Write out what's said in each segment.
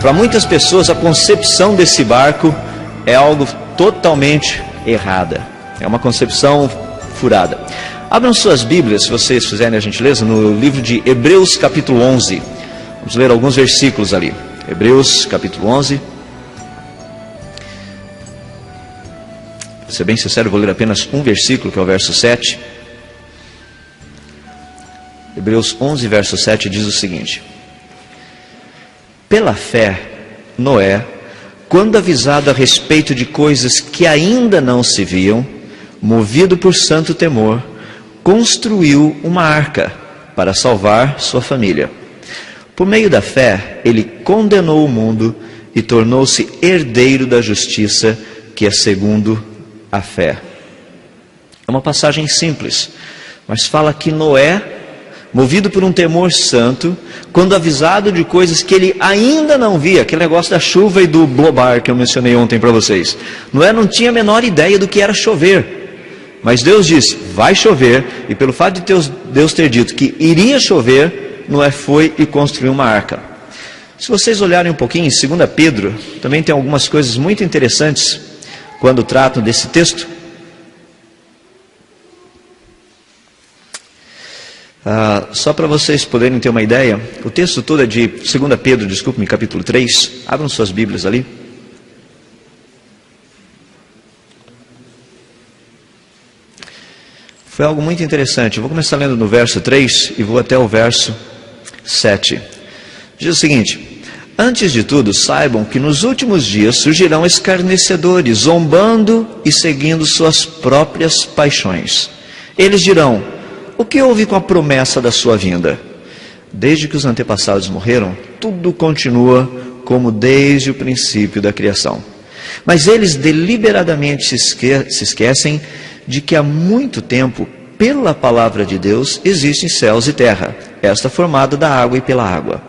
Para muitas pessoas, a concepção desse barco é algo totalmente errada. É uma concepção furada. Abram suas Bíblias, se vocês fizerem a gentileza, no livro de Hebreus capítulo 11. Vamos ler alguns versículos ali. Hebreus capítulo 11. Para ser bem sincero, eu vou ler apenas um versículo, que é o verso 7. Hebreus 11, verso 7 diz o seguinte: pela fé, Noé, quando avisado a respeito de coisas que ainda não se viam, movido por santo temor, construiu uma arca para salvar sua família. Por meio da fé, ele condenou o mundo e tornou-se herdeiro da justiça, que é segundo a fé. É uma passagem simples, mas fala que Noé, movido por um temor santo, quando avisado de coisas que ele ainda não via, aquele negócio da chuva e do blobar que eu mencionei ontem para vocês. Noé não tinha a menor ideia do que era chover, mas Deus disse, vai chover, e pelo fato de Deus ter dito que iria chover, Noé foi e construiu uma arca. Se vocês olharem um pouquinho em 2 Pedro, também tem algumas coisas muito interessantes quando tratam desse texto. Só para vocês poderem ter uma ideia, o texto todo é de 2 Pedro, desculpe-me, capítulo 3. Abram suas Bíblias ali. Foi algo muito interessante. Eu vou começar lendo no verso 3 e vou até o verso 7. Diz o seguinte: antes de tudo, saibam que nos últimos dias surgirão escarnecedores, zombando e seguindo suas próprias paixões. Eles dirão: o que houve com a promessa da sua vinda? Desde que os antepassados morreram, tudo continua como desde o princípio da criação. Mas eles deliberadamente se esquecem de que há muito tempo, pela palavra de Deus, existem céus e terra, esta formada da água e pela água.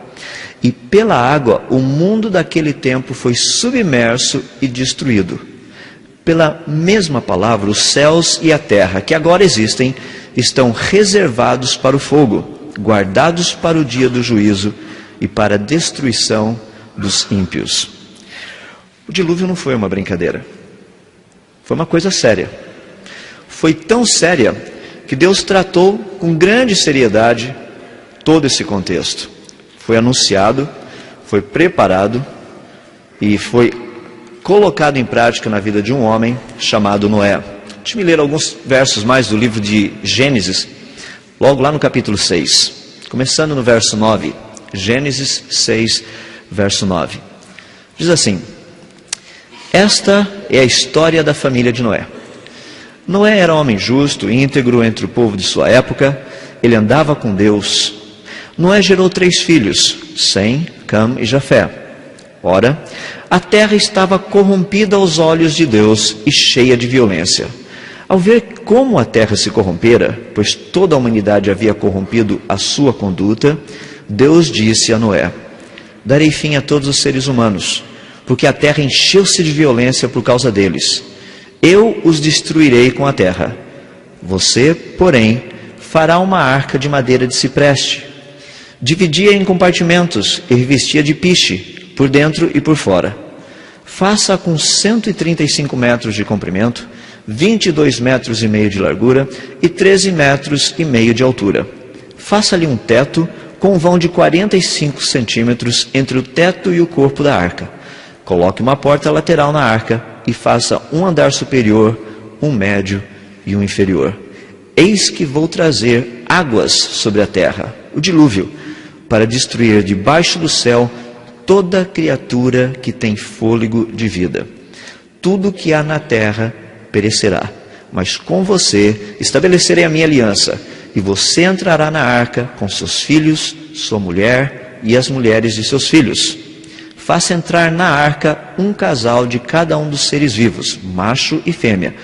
E pela água, o mundo daquele tempo foi submerso e destruído. Pela mesma palavra, os céus e a terra, que agora existem, estão reservados para o fogo, guardados para o dia do juízo e para a destruição dos ímpios. O dilúvio não foi uma brincadeira. Foi uma coisa séria. Foi tão séria que Deus tratou com grande seriedade todo esse contexto. Foi anunciado, foi preparado e foi colocado em prática na vida de um homem chamado Noé. Deixa-me ler alguns versos mais do livro de Gênesis, logo lá no capítulo 6, começando no verso 9. Gênesis 6, verso 9. Diz assim: esta é a história da família de Noé. Noé era homem justo, íntegro entre o povo de sua época. Ele andava com Deus. Noé gerou 3 filhos, Sem, Cam e Jafé. Ora, a terra estava corrompida aos olhos de Deus e cheia de violência. Ao ver como a terra se corrompera, pois toda a humanidade havia corrompido a sua conduta, Deus disse a Noé: darei fim a todos os seres humanos, porque a terra encheu-se de violência por causa deles. Eu os destruirei com a terra. Você, porém, fará uma arca de madeira de cipreste. Dividia em compartimentos e revestia de piche, por dentro e por fora. Faça com 135 metros de comprimento, 22 metros e meio de largura e 13 metros e meio de altura. Faça-lhe um teto com um vão de 45 centímetros entre o teto e o corpo da arca. Coloque uma porta lateral na arca e faça um andar superior, um médio e um inferior. Eis que vou trazer águas sobre a terra, o dilúvio, para destruir debaixo do céu toda criatura que tem fôlego de vida. Tudo que há na terra perecerá, mas com você estabelecerei a minha aliança, e você entrará na arca com seus filhos, sua mulher e as mulheres de seus filhos. Faça entrar na arca um casal de cada um dos seres vivos, macho e fêmea,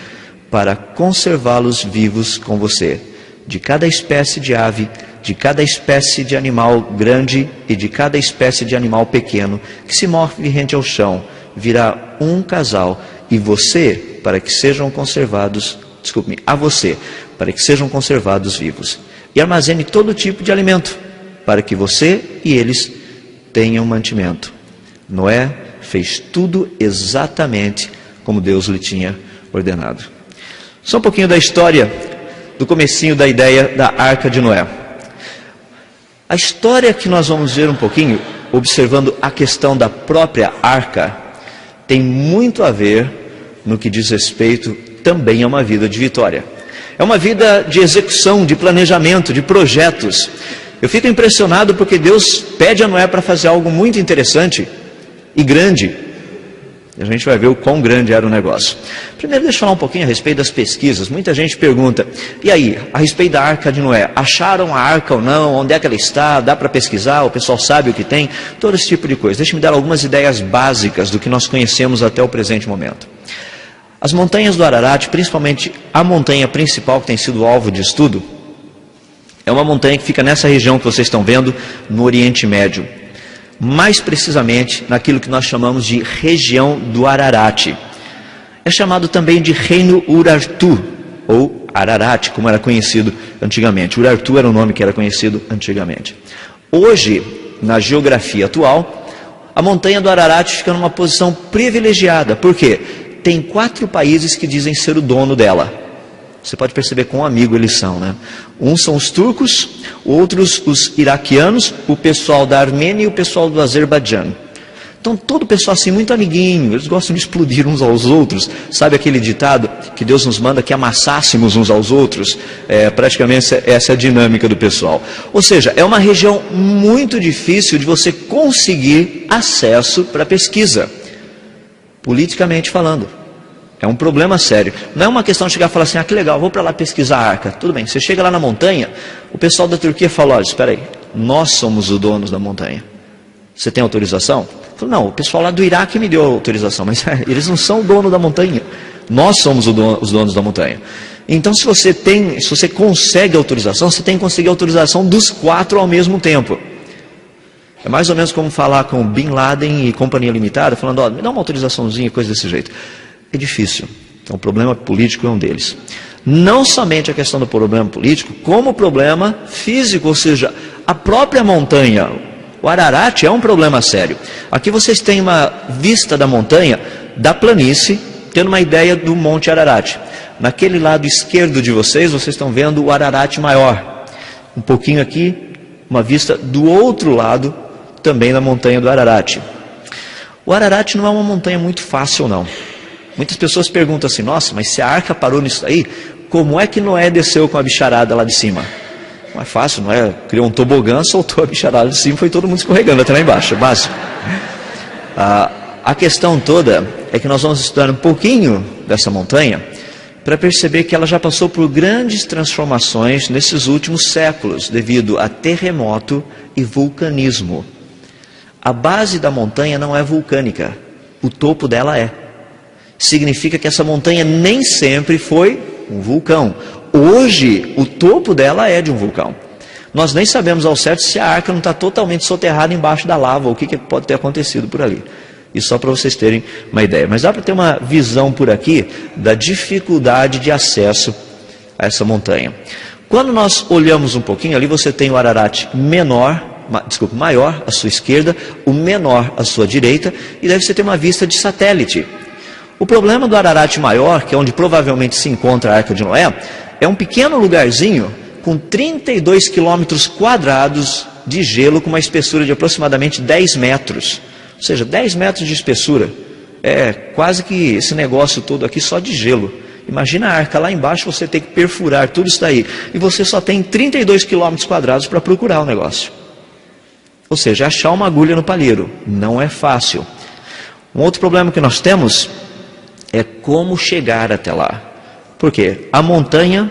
para conservá-los vivos com você. De cada espécie de ave, de cada espécie de animal grande e de cada espécie de animal pequeno que se move rente ao chão, virá um casal, e você, para que sejam conservados, a você, para que sejam conservados vivos. E armazene todo tipo de alimento, para que você e eles tenham mantimento. Noé fez tudo exatamente como Deus lhe tinha ordenado. Só um pouquinho da história, do comecinho da ideia da Arca de Noé. A história que nós vamos ver um pouquinho, observando a questão da própria arca, tem muito a ver no que diz respeito também a uma vida de vitória. É uma vida de execução, de planejamento, de projetos. Eu fico impressionado porque Deus pede a Noé para fazer algo muito interessante e grande. E a gente vai ver o quão grande era o negócio. Primeiro, deixa eu falar um pouquinho a respeito das pesquisas. Muita gente pergunta, e aí, a respeito da Arca de Noé, acharam a arca ou não? Onde é que ela está? Dá para pesquisar? O pessoal sabe o que tem? Todo esse tipo de coisa. Deixa-me dar algumas ideias básicas do que nós conhecemos até o presente momento. As montanhas do Ararat, principalmente a montanha principal que tem sido alvo de estudo, é uma montanha que fica nessa região que vocês estão vendo, no Oriente Médio. Mais precisamente naquilo que nós chamamos de região do Ararat. É chamado também de Reino Urartu, ou Ararat, como era conhecido antigamente. Urartu era o nome que era conhecido antigamente. Hoje, na geografia atual, a montanha do Ararat fica numa posição privilegiada. Por quê? Tem 4 países que dizem ser o dono dela. Você pode perceber quão amigo eles são, né? Uns são os turcos, outros os iraquianos, o pessoal da Armênia e o pessoal do Azerbaijão. Então todo o pessoal assim, muito amiguinho, eles gostam de explodir uns aos outros. Sabe aquele ditado que Deus nos manda que amassássemos uns aos outros? Praticamente essa é a dinâmica do pessoal. Ou seja, é uma região muito difícil de você conseguir acesso para pesquisa, politicamente falando. É um problema sério. Não é uma questão de chegar e falar assim, que legal, vou para lá pesquisar a arca. Tudo bem, você chega lá na montanha, o pessoal da Turquia fala, olha, espera aí, nós somos os donos da montanha. Você tem autorização? Eu falo, não, o pessoal lá do Iraque me deu autorização, mas eles não são o dono da montanha. Nós somos os donos da montanha. Então, se você consegue autorização, você tem que conseguir autorização dos 4 ao mesmo tempo. É mais ou menos como falar com Bin Laden e Companhia Limitada, falando, olha, me dá uma autorizaçãozinha, coisa desse jeito. É difícil. Então, o problema político é um deles. Não somente a questão do problema político, como o problema físico, ou seja, a própria montanha, o Ararat é um problema sério. Aqui vocês têm uma vista da montanha, da planície, tendo uma ideia do Monte Ararat. Naquele lado esquerdo de vocês estão vendo o Ararat maior. Um pouquinho aqui, uma vista do outro lado, também da montanha do Ararat. O Ararat não é uma montanha muito fácil, não. Muitas pessoas perguntam assim, nossa, mas se a arca parou nisso aí, como é que Noé desceu com a bicharada lá de cima? Não é fácil, Noé criou um tobogã, soltou a bicharada de cima, foi todo mundo escorregando até lá embaixo, é básico. A questão toda é que nós vamos estudar um pouquinho dessa montanha, para perceber que ela já passou por grandes transformações nesses últimos séculos, devido a terremoto e vulcanismo. A base da montanha não é vulcânica, o topo dela é. Significa que essa montanha nem sempre foi um vulcão. Hoje, o topo dela é de um vulcão. Nós nem sabemos ao certo se a arca não está totalmente soterrada embaixo da lava, ou o que pode ter acontecido por ali. Isso só para vocês terem uma ideia. Mas dá para ter uma visão por aqui da dificuldade de acesso a essa montanha. Quando nós olhamos um pouquinho, ali você tem o Ararat maior à sua esquerda, o menor à sua direita, e daí você tem uma vista de satélite. O problema do Ararat maior, que é onde provavelmente se encontra a Arca de Noé, é um pequeno lugarzinho com 32 quilômetros quadrados de gelo com uma espessura de aproximadamente 10 metros. Ou seja, 10 metros de espessura. É quase que esse negócio todo aqui só de gelo. Imagina a arca lá embaixo, você tem que perfurar tudo isso daí. E você só tem 32 quilômetros quadrados para procurar o negócio. Ou seja, achar uma agulha no palheiro. Não é fácil. Um outro problema que nós temos é como chegar até lá. Por quê? A montanha,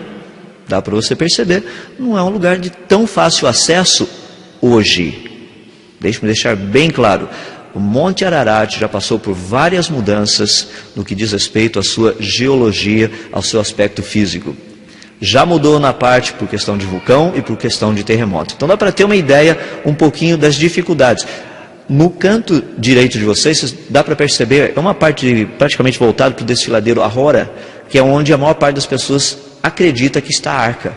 dá para você perceber, não é um lugar de tão fácil acesso hoje. Deixe-me deixar bem claro. O Monte Ararat já passou por várias mudanças no que diz respeito à sua geologia, ao seu aspecto físico. Já mudou na parte por questão de vulcão e por questão de terremoto. Então dá para ter uma ideia um pouquinho das dificuldades. No canto direito de vocês, dá para perceber, é uma parte praticamente voltada para o desfiladeiro Ahora, que é onde a maior parte das pessoas acredita que está a arca.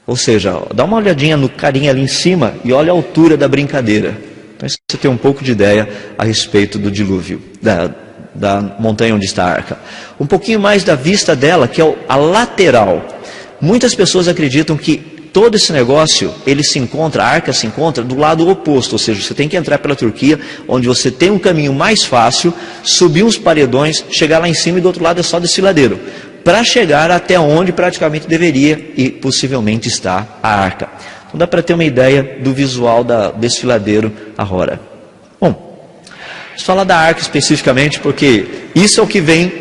Ou seja, dá uma olhadinha no carinha ali em cima e olha a altura da brincadeira. Então você tem um pouco de ideia a respeito do dilúvio, da montanha onde está a arca. Um pouquinho mais da vista dela, que é a lateral. Muitas pessoas acreditam que todo esse negócio, a arca se encontra do lado oposto, ou seja, você tem que entrar pela Turquia, onde você tem um caminho mais fácil, subir uns paredões, chegar lá em cima e do outro lado é só desfiladeiro, para chegar até onde praticamente deveria e possivelmente está a arca. Então dá para ter uma ideia do visual da desfiladeiro agora. Bom, vamos falar da arca especificamente, porque isso é o que vem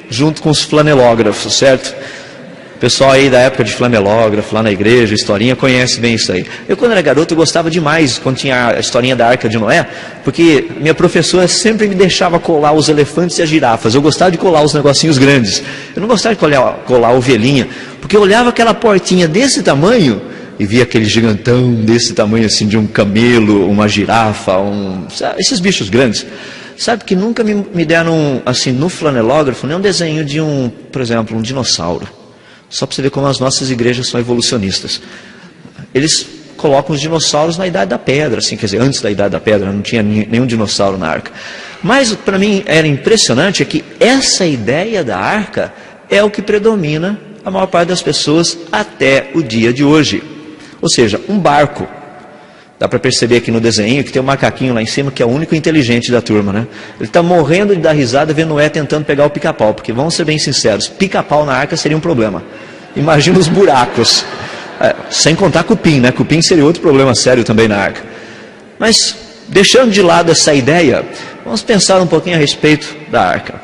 junto com os flanelógrafos, certo? O pessoal aí da época de flanelógrafo, lá na igreja, historinha, conhece bem isso aí. Eu, quando era garoto, eu gostava demais, quando tinha a historinha da Arca de Noé, porque minha professora sempre me deixava colar os elefantes e as girafas. Eu gostava de colar os negocinhos grandes. Eu não gostava de colar a ovelhinha, porque eu olhava aquela portinha desse tamanho e via aquele gigantão desse tamanho, assim, de um camelo, uma girafa, esses bichos grandes. Sabe que nunca me deram, assim, no flanelógrafo, nem um desenho de por exemplo, um dinossauro. Só para você ver como as nossas igrejas são evolucionistas. Eles colocam os dinossauros na Idade da Pedra, assim, quer dizer, antes da Idade da Pedra, não tinha nenhum dinossauro na arca. Mas para mim era impressionante que essa ideia da arca é o que predomina a maior parte das pessoas até o dia de hoje. Ou seja, um barco. Dá para perceber aqui no desenho que tem um macaquinho lá em cima que é o único inteligente da turma, né? Ele está morrendo de dar risada vendo Noé tentando pegar o pica-pau, porque vamos ser bem sinceros, pica-pau na arca seria um problema. Imagina os buracos. Sem contar cupim, né? Cupim seria outro problema sério também na arca. Mas, deixando de lado essa ideia, vamos pensar um pouquinho a respeito da arca.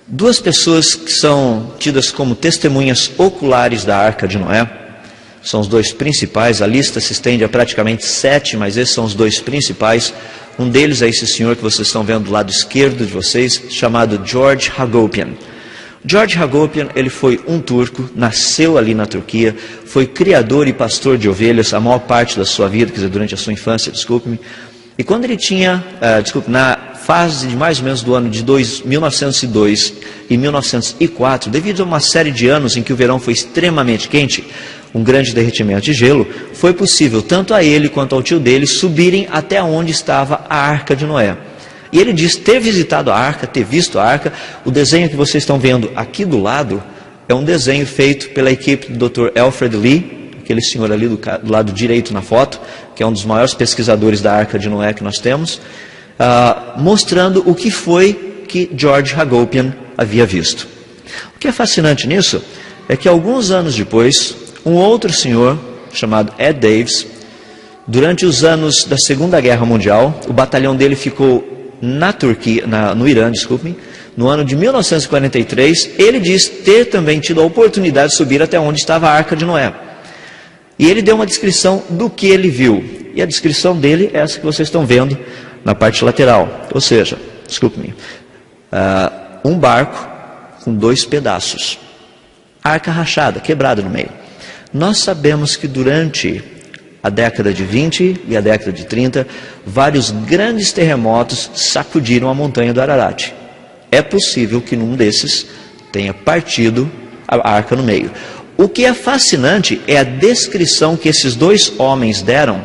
Duas pessoas que são tidas como testemunhas oculares da arca de Noé, são os dois principais, a lista se estende a praticamente 7, mas esses são os dois principais. Um deles é esse senhor que vocês estão vendo do lado esquerdo de vocês, chamado George Hagopian. George Hagopian, ele foi um turco, nasceu ali na Turquia, foi criador e pastor de ovelhas a maior parte da sua vida, quer dizer, durante a sua infância, desculpe-me. E quando ele tinha, na fase de mais ou menos do ano de 1902 e 1904, devido a uma série de anos em que o verão foi extremamente quente, um grande derretimento de gelo, foi possível tanto a ele quanto ao tio dele subirem até onde estava a Arca de Noé. E ele diz ter visitado a arca, ter visto a arca. O desenho que vocês estão vendo aqui do lado é um desenho feito pela equipe do Dr. Alfred Lee, aquele senhor ali do lado direito na foto, que é um dos maiores pesquisadores da Arca de Noé que nós temos, mostrando o que foi que George Hagopian havia visto. O que é fascinante nisso é que alguns anos depois, um outro senhor, chamado Ed Davis, durante os anos da Segunda Guerra Mundial, o batalhão dele ficou na Turquia, no Irã, desculpe-me, no ano de 1943, ele diz ter também tido a oportunidade de subir até onde estava a Arca de Noé. E ele deu uma descrição do que ele viu. E a descrição dele é essa que vocês estão vendo na parte lateral. Ou seja, desculpe-me, um barco com 2 pedaços. Arca rachada, quebrada no meio. Nós sabemos que durante a década de 20 e a década de 30, vários grandes terremotos sacudiram a montanha do Ararat. É possível que num desses tenha partido a arca no meio. O que é fascinante é a descrição que esses 2 homens deram,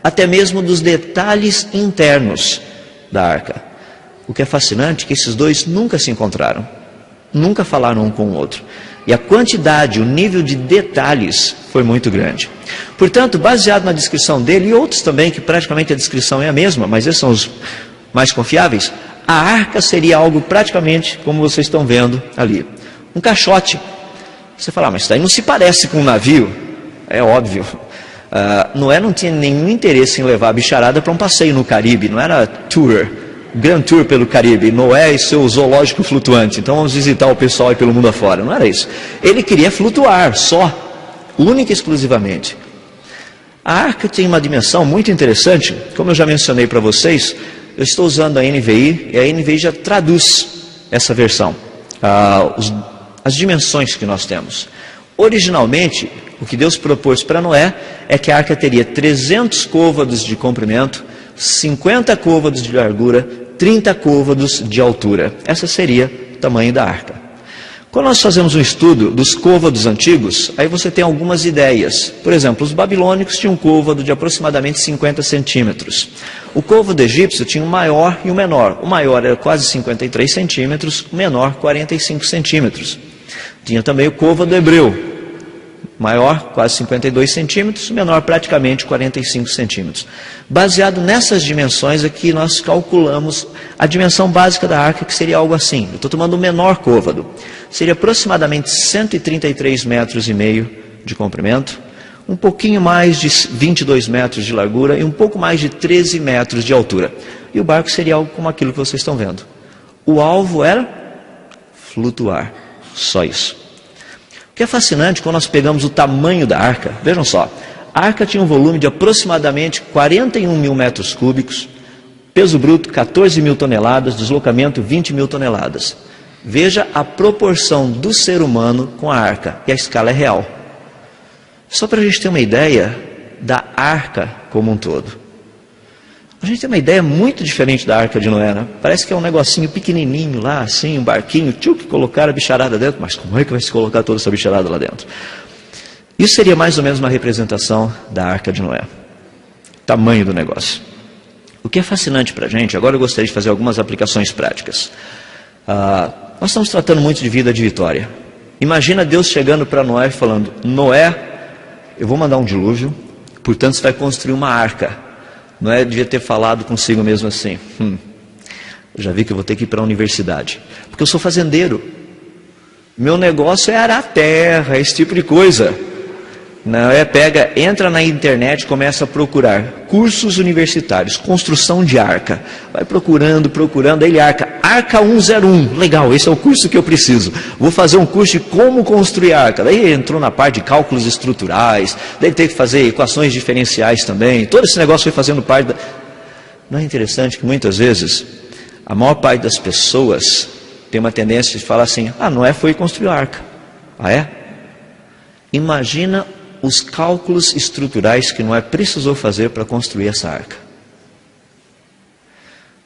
até mesmo dos detalhes internos da arca. O que é fascinante é que esses 2 nunca se encontraram, nunca falaram um com o outro. E a quantidade, o nível de detalhes foi muito grande. Portanto, baseado na descrição dele, e outros também, que praticamente a descrição é a mesma, mas esses são os mais confiáveis, a arca seria algo praticamente como vocês estão vendo ali. Um caixote. Você fala, mas isso daí não se parece com um navio. É óbvio. Noé não tinha nenhum interesse em levar a bicharada para um passeio no Caribe, não era tour. Grand Tour pelo Caribe, Noé e seu zoológico flutuante, então vamos visitar o pessoal aí pelo mundo afora. Não era isso. Ele queria flutuar, só, única e exclusivamente. A arca tem uma dimensão muito interessante, como eu já mencionei para vocês, eu estou usando a NVI, e a NVI já traduz essa versão, as dimensões que nós temos. Originalmente, o que Deus propôs para Noé é que a arca teria 300 côvados de comprimento, 50 côvados de largura, 30 côvados de altura. Essa seria o tamanho da arca. Quando nós fazemos um estudo dos côvados antigos, aí você tem algumas ideias. Por exemplo, os babilônicos tinham um côvado de aproximadamente 50 centímetros. O côvado egípcio tinha um maior e um menor. O maior era quase 53 centímetros, o menor 45 centímetros. Tinha também o côvado hebreu. Maior, quase 52 centímetros, menor, praticamente 45 centímetros. Baseado nessas dimensões aqui, nós calculamos a dimensão básica da arca, que seria algo assim. Eu estou tomando o menor côvado. Seria aproximadamente 133 metros e meio de comprimento, um pouquinho mais de 22 metros de largura e um pouco mais de 13 metros de altura. E o barco seria algo como aquilo que vocês estão vendo. O alvo era flutuar, só isso. O que é fascinante, quando nós pegamos o tamanho da arca, vejam só, a arca tinha um volume de aproximadamente 41 mil metros cúbicos, peso bruto 14 mil toneladas, deslocamento 20 mil toneladas. Veja a proporção do ser humano com a arca, e a escala é real. Só para a gente ter uma ideia da arca como um todo. A gente tem uma ideia muito diferente da Arca de Noé, né? Parece que é um negocinho pequenininho lá, assim, um barquinho, que colocaram a bicharada dentro. Mas como é que vai se colocar toda essa bicharada lá dentro? Isso seria mais ou menos uma representação da Arca de Noé. Tamanho do negócio. O que é fascinante para a gente, agora eu gostaria de fazer algumas aplicações práticas. Nós estamos tratando muito de vida de vitória. Imagina Deus chegando para Noé e falando: Noé, eu vou mandar um dilúvio, portanto você vai construir uma arca. Noé devia ter falado consigo mesmo assim: eu já vi que eu vou ter que ir para a universidade, porque eu sou fazendeiro, meu negócio é arar terra, esse tipo de coisa. Noé entra na internet, começa a procurar cursos universitários, construção de arca, vai procurando, aí ele Arca 101, legal, esse é o curso que eu preciso, vou fazer um curso de como construir arca. Daí ele entrou na parte de cálculos estruturais, daí ele teve que fazer equações diferenciais também, todo esse negócio foi fazendo parte da... Não é interessante que muitas vezes a maior parte das pessoas tem uma tendência de falar assim: Noé foi construir a arca. Ah, é? Imagina os cálculos estruturais que Noé precisou fazer para construir essa arca.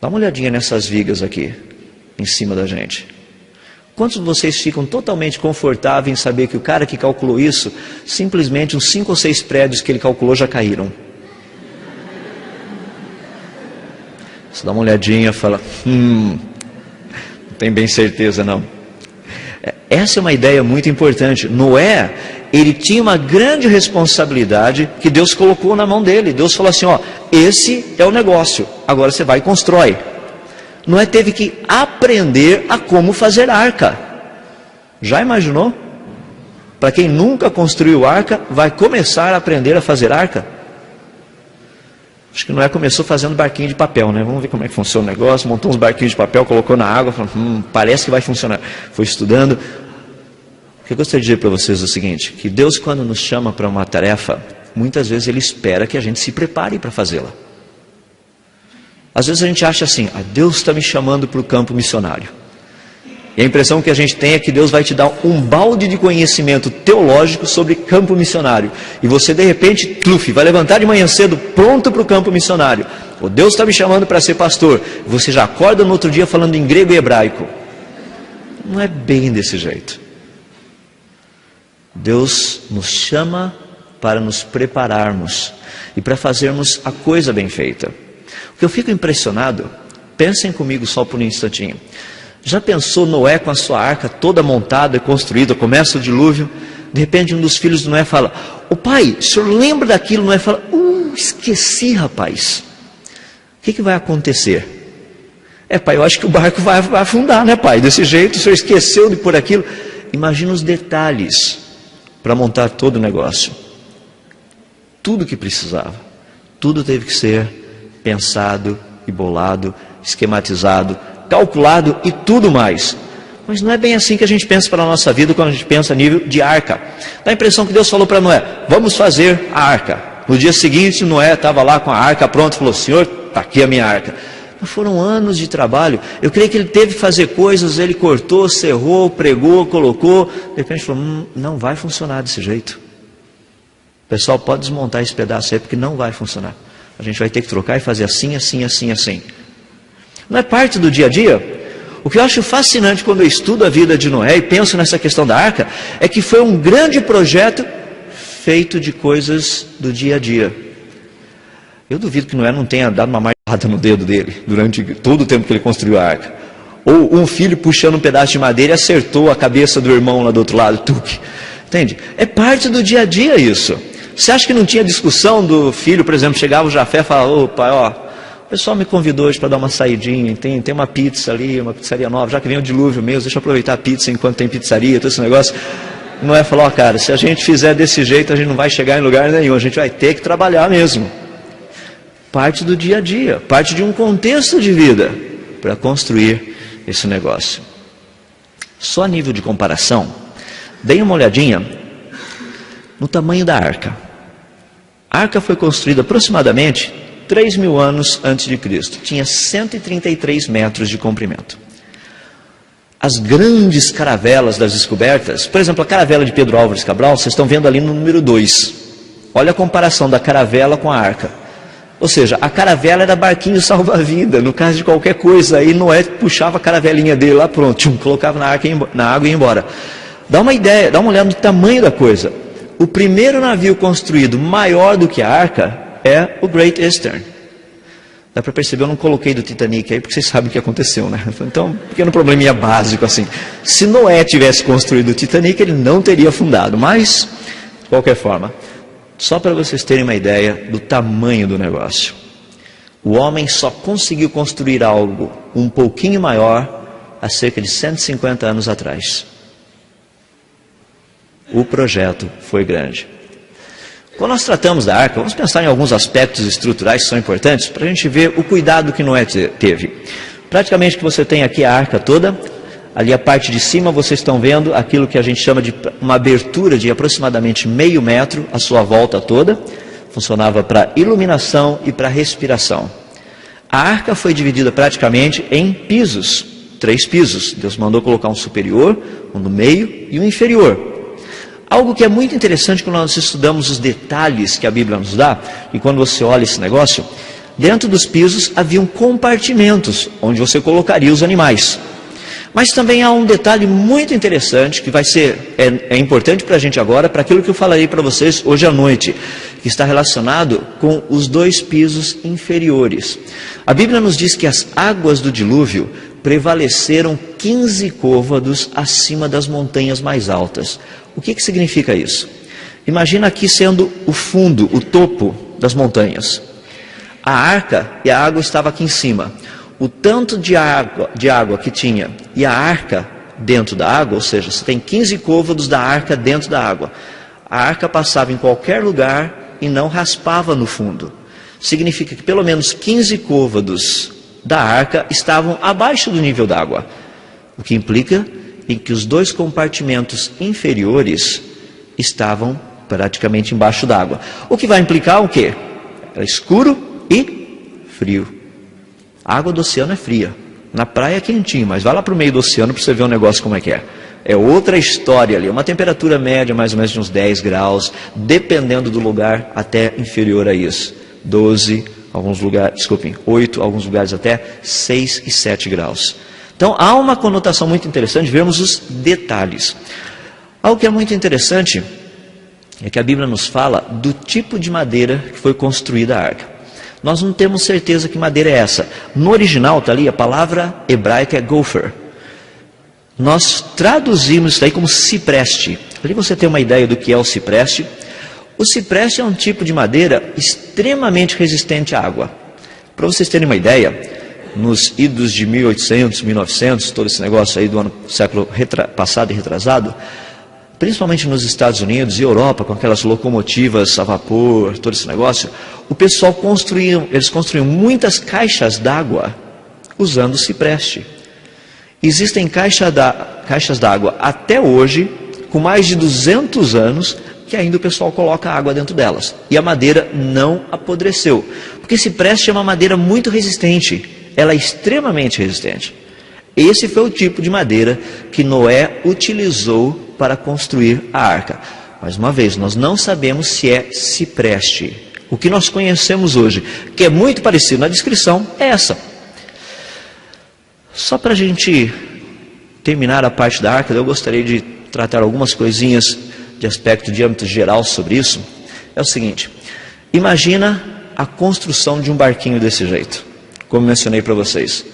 Dá uma olhadinha nessas vigas aqui, em cima da gente. Quantos de vocês ficam totalmente confortáveis em saber que o cara que calculou isso, simplesmente uns 5 ou 6 prédios que ele calculou já caíram? Você dá uma olhadinha e fala: não tem bem certeza não. Essa é uma ideia muito importante. Noé, ele tinha uma grande responsabilidade que Deus colocou na mão dele. Deus falou assim: esse é o negócio, agora você vai e constrói. Noé teve que aprender a como fazer arca. Já imaginou? Para quem nunca construiu arca, vai começar a aprender a fazer arca? Acho que Noé começou fazendo barquinho de papel, né? Vamos ver como é que funciona o negócio. Montou uns barquinhos de papel, colocou na água, falou: parece que vai funcionar. Foi estudando. O que eu gostaria de dizer para vocês é o seguinte: que Deus, quando nos chama para uma tarefa, muitas vezes Ele espera que a gente se prepare para fazê-la. Às vezes a gente acha assim: Deus está me chamando para o campo missionário. E a impressão que a gente tem é que Deus vai te dar um balde de conhecimento teológico sobre campo missionário. E você de repente, vai levantar de manhã cedo pronto para o campo missionário. Ou Deus está me chamando para ser pastor. Você já acorda no outro dia falando em grego e hebraico. Não é bem desse jeito. Deus nos chama para nos prepararmos e para fazermos a coisa bem feita. O que eu fico impressionado, pensem comigo só por um instantinho. Já pensou Noé com a sua arca toda montada e construída, começa o dilúvio, de repente um dos filhos de Noé fala: "Ô pai, o senhor lembra daquilo?" Noé fala: esqueci, rapaz. O que vai acontecer? Pai, eu acho que o barco vai afundar, né, pai? Desse jeito, o senhor esqueceu de pôr aquilo. Imagina os detalhes para montar todo o negócio. Tudo que precisava, tudo teve que ser pensado e bolado, esquematizado, calculado e tudo mais. Mas não é bem assim que a gente pensa para a nossa vida quando a gente pensa a nível de arca. Dá a impressão que Deus falou para Noé: vamos fazer a arca. No dia seguinte, Noé estava lá com a arca pronta e falou: Senhor, está aqui a minha arca. Mas foram anos de trabalho. Eu creio que ele teve que fazer coisas, ele cortou, serrou, pregou, colocou. De repente falou: não vai funcionar desse jeito. O pessoal pode desmontar esse pedaço aí, porque não vai funcionar. A gente vai ter que trocar e fazer assim, assim, assim, assim. Não é parte do dia a dia? O que eu acho fascinante quando eu estudo a vida de Noé e penso nessa questão da arca, é que foi um grande projeto feito de coisas do dia a dia. Eu duvido que Noé não tenha dado uma martelada no dedo dele, durante todo o tempo que ele construiu a arca. Ou um filho puxando um pedaço de madeira e acertou a cabeça do irmão lá do outro lado, tuque. Entende? É parte do dia a dia isso. Você acha que não tinha discussão do filho, por exemplo, chegava o Jafé e falava, ô pai, ó, o pessoal me convidou hoje para dar uma saidinha, tem uma pizza ali, uma pizzaria nova, já que vem o dilúvio mesmo, deixa eu aproveitar a pizza enquanto tem pizzaria, todo esse negócio. Noé falou, ó cara, se a gente fizer desse jeito, a gente não vai chegar em lugar nenhum, a gente vai ter que trabalhar mesmo. Parte do dia a dia, parte de um contexto de vida, para construir esse negócio. Só a nível de comparação, dei uma olhadinha no tamanho da arca. A arca foi construída aproximadamente 3.000 anos antes de Cristo. Tinha 133 metros de comprimento. As grandes caravelas das descobertas, por exemplo, a caravela de Pedro Álvares Cabral, vocês estão vendo ali no número 2. Olha a comparação da caravela com a arca. Ou seja, a caravela era barquinho salva-vida, no caso de qualquer coisa. Aí Noé puxava a caravelinha dele lá, pronto, colocava na água e ia embora. Dá uma ideia, dá uma olhada no tamanho da coisa. O primeiro navio construído maior do que a arca é o Great Eastern. Dá para perceber, eu não coloquei do Titanic aí, porque vocês sabem o que aconteceu, né? Então, pequeno probleminha básico assim. Se Noé tivesse construído o Titanic, ele não teria afundado. Mas, de qualquer forma, só para vocês terem uma ideia do tamanho do negócio. O homem só conseguiu construir algo um pouquinho maior há cerca de 150 anos atrás. O projeto foi grande. Quando nós tratamos da arca, vamos pensar em alguns aspectos estruturais que são importantes para a gente ver o cuidado que Noé teve. Praticamente que você tem aqui a arca toda, ali a parte de cima vocês estão vendo aquilo que a gente chama de uma abertura de aproximadamente 0,5 metro, a sua volta toda. Funcionava para iluminação e para respiração. A arca foi dividida praticamente em pisos, 3 pisos. Deus mandou colocar um superior, um no meio e um inferior. Algo que é muito interessante quando nós estudamos os detalhes que a Bíblia nos dá, e quando você olha esse negócio, dentro dos pisos haviam compartimentos, onde você colocaria os animais. Mas também há um detalhe muito interessante, que vai ser, é importante para a gente agora, para aquilo que eu falarei para vocês hoje à noite, que está relacionado com os 2 pisos inferiores. A Bíblia nos diz que as águas do dilúvio prevaleceram 15 côvados acima das montanhas mais altas. O que significa isso? Imagina aqui sendo o fundo, o topo das montanhas. A arca e a água estava aqui em cima. O tanto de água que tinha e a arca dentro da água, ou seja, você tem 15 côvados da arca dentro da água. A arca passava em qualquer lugar e não raspava no fundo. Significa que pelo menos 15 côvados da arca estavam abaixo do nível d'água. O que implica em que os 2 compartimentos inferiores estavam praticamente embaixo d'água. O que vai implicar o quê? Era escuro e frio. A água do oceano é fria. Na praia é quentinho, mas vai lá para o meio do oceano para você ver um negócio como é que é. É outra história ali. Uma temperatura média mais ou menos de uns 10 graus, dependendo do lugar, até inferior a isso. 12, alguns lugares, desculpem, 8, alguns lugares até 6 e 7 graus. Então, há uma conotação muito interessante de vermos os detalhes. Algo que é muito interessante é que a Bíblia nos fala do tipo de madeira que foi construída a arca. Nós não temos certeza que madeira é essa. No original, está ali, a palavra hebraica é gopher. Nós traduzimos isso aí como cipreste. Ali você tem uma ideia do que é o cipreste. O cipreste é um tipo de madeira extremamente resistente à água. Para vocês terem uma ideia, nos idos de 1800, 1900, todo esse negócio aí do século passado e retrasado, principalmente nos Estados Unidos e Europa, com aquelas locomotivas a vapor, todo esse negócio, o pessoal eles construíam muitas caixas d'água usando cipreste. Existem caixas d'água até hoje, com mais de 200 anos, que ainda o pessoal coloca água dentro delas. E a madeira não apodreceu. Porque cipreste é uma madeira muito resistente. Ela é extremamente resistente. Esse foi o tipo de madeira que Noé utilizou para construir a arca. Mais uma vez, nós não sabemos se é cipreste. O que nós conhecemos hoje, que é muito parecido na descrição, é essa. Só para a gente terminar a parte da arca, eu gostaria de tratar algumas coisinhas de aspecto de âmbito geral sobre isso. É o seguinte: imagina a construção de um barquinho desse jeito, como mencionei para vocês.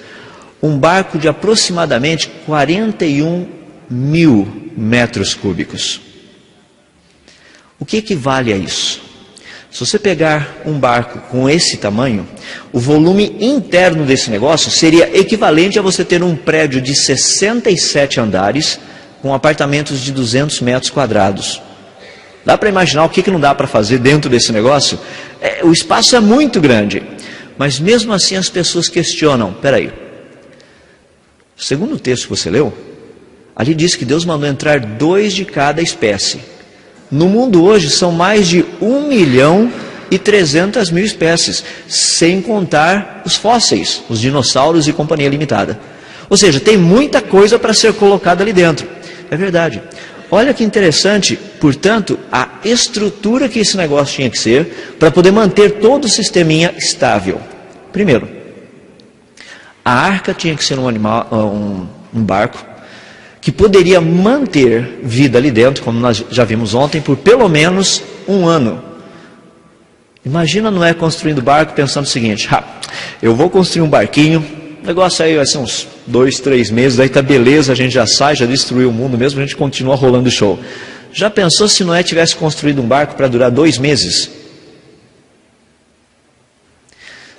Um barco de aproximadamente 41 mil metros cúbicos. O que equivale a isso? Se você pegar um barco com esse tamanho, o volume interno desse negócio seria equivalente a você ter um prédio de 67 andares com apartamentos de 200 metros quadrados. Dá para imaginar o que não dá para fazer dentro desse negócio? O espaço é muito grande, mas mesmo assim as pessoas questionam. Peraí, segundo o texto que você leu, ali diz que Deus mandou entrar 2 de cada espécie. No mundo hoje são mais de 1.300.000 espécies, sem contar os fósseis, os dinossauros e companhia limitada. Ou seja, tem muita coisa para ser colocada ali dentro. É verdade. Olha que interessante, portanto, a estrutura que esse negócio tinha que ser para poder manter todo o sisteminha estável. Primeiro, a arca tinha que ser um barco que poderia manter vida ali dentro, como nós já vimos ontem, por pelo menos 1 ano. Imagina Noé construindo barco pensando o seguinte: eu vou construir um barquinho, o negócio aí vai ser uns 2, 3 meses, daí tá beleza, a gente já sai, já destruiu o mundo mesmo, a gente continua rolando o show. Já pensou se Noé tivesse construído um barco para durar 2 meses?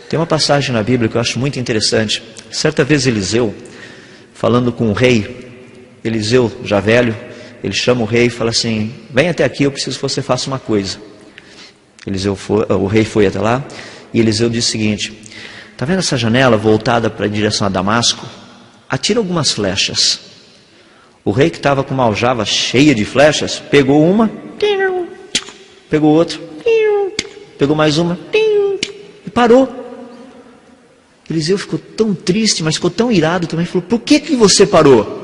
Tem uma passagem na Bíblia que eu acho muito interessante. Certa vez Eliseu, falando com o rei, Eliseu, já velho, ele chama o rei e fala assim: vem até aqui, eu preciso que você faça uma coisa. O rei foi até lá, e Eliseu disse o seguinte: está vendo essa janela voltada para a direção a Damasco? Atira algumas flechas. O rei, que estava com uma aljava cheia de flechas, pegou uma, pegou outra, pegou mais uma, e parou. Eliseu ficou tão triste, mas ficou tão irado também, falou: por que você parou?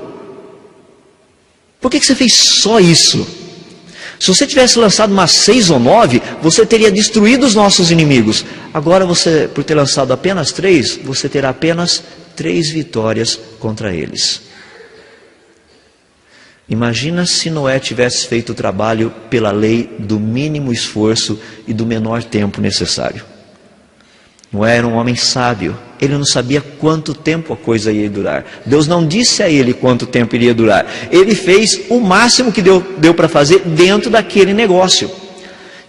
Por que você fez só isso? Se você tivesse lançado umas 6 ou 9, você teria destruído os nossos inimigos. Agora você, por ter lançado apenas 3, você terá apenas 3 vitórias contra eles. Imagina se Noé tivesse feito o trabalho pela lei do mínimo esforço e do menor tempo necessário. Noé era um homem sábio, ele não sabia quanto tempo a coisa ia durar. Deus não disse a ele quanto tempo iria durar. Ele fez o máximo que deu para fazer dentro daquele negócio.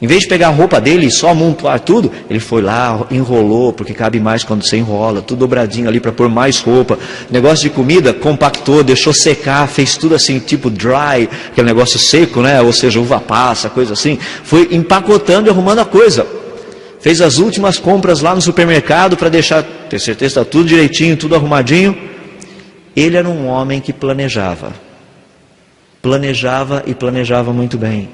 Em vez de pegar a roupa dele e só amontoar tudo, ele foi lá, enrolou, porque cabe mais quando você enrola, tudo dobradinho ali para pôr mais roupa. Negócio de comida, compactou, deixou secar, fez tudo assim, tipo dry, aquele negócio seco, né? Ou seja, uva passa, coisa assim. Foi empacotando e arrumando a coisa. Fez as últimas compras lá no supermercado para ter certeza que está tudo direitinho, tudo arrumadinho. Ele era um homem que planejava. Planejava e planejava muito bem.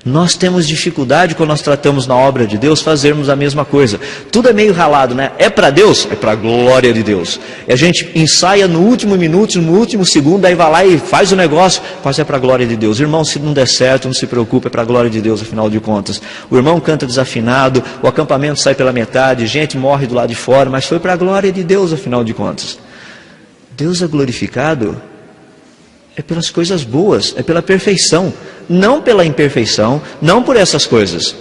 Nós temos dificuldade quando nós tratamos na obra de Deus fazermos a mesma coisa. Tudo é meio ralado, né? É para Deus? É para a glória de Deus. E a gente ensaia no último minuto, no último segundo, aí vai lá e faz o negócio, mas é para a glória de Deus. Irmão, se não der certo, não se preocupe, é para a glória de Deus, afinal de contas. O irmão canta desafinado, o acampamento sai pela metade, gente morre do lado de fora, mas foi para a glória de Deus, afinal de contas. Deus é glorificado é pelas coisas boas, é pela perfeição, não pela imperfeição, não por essas coisas.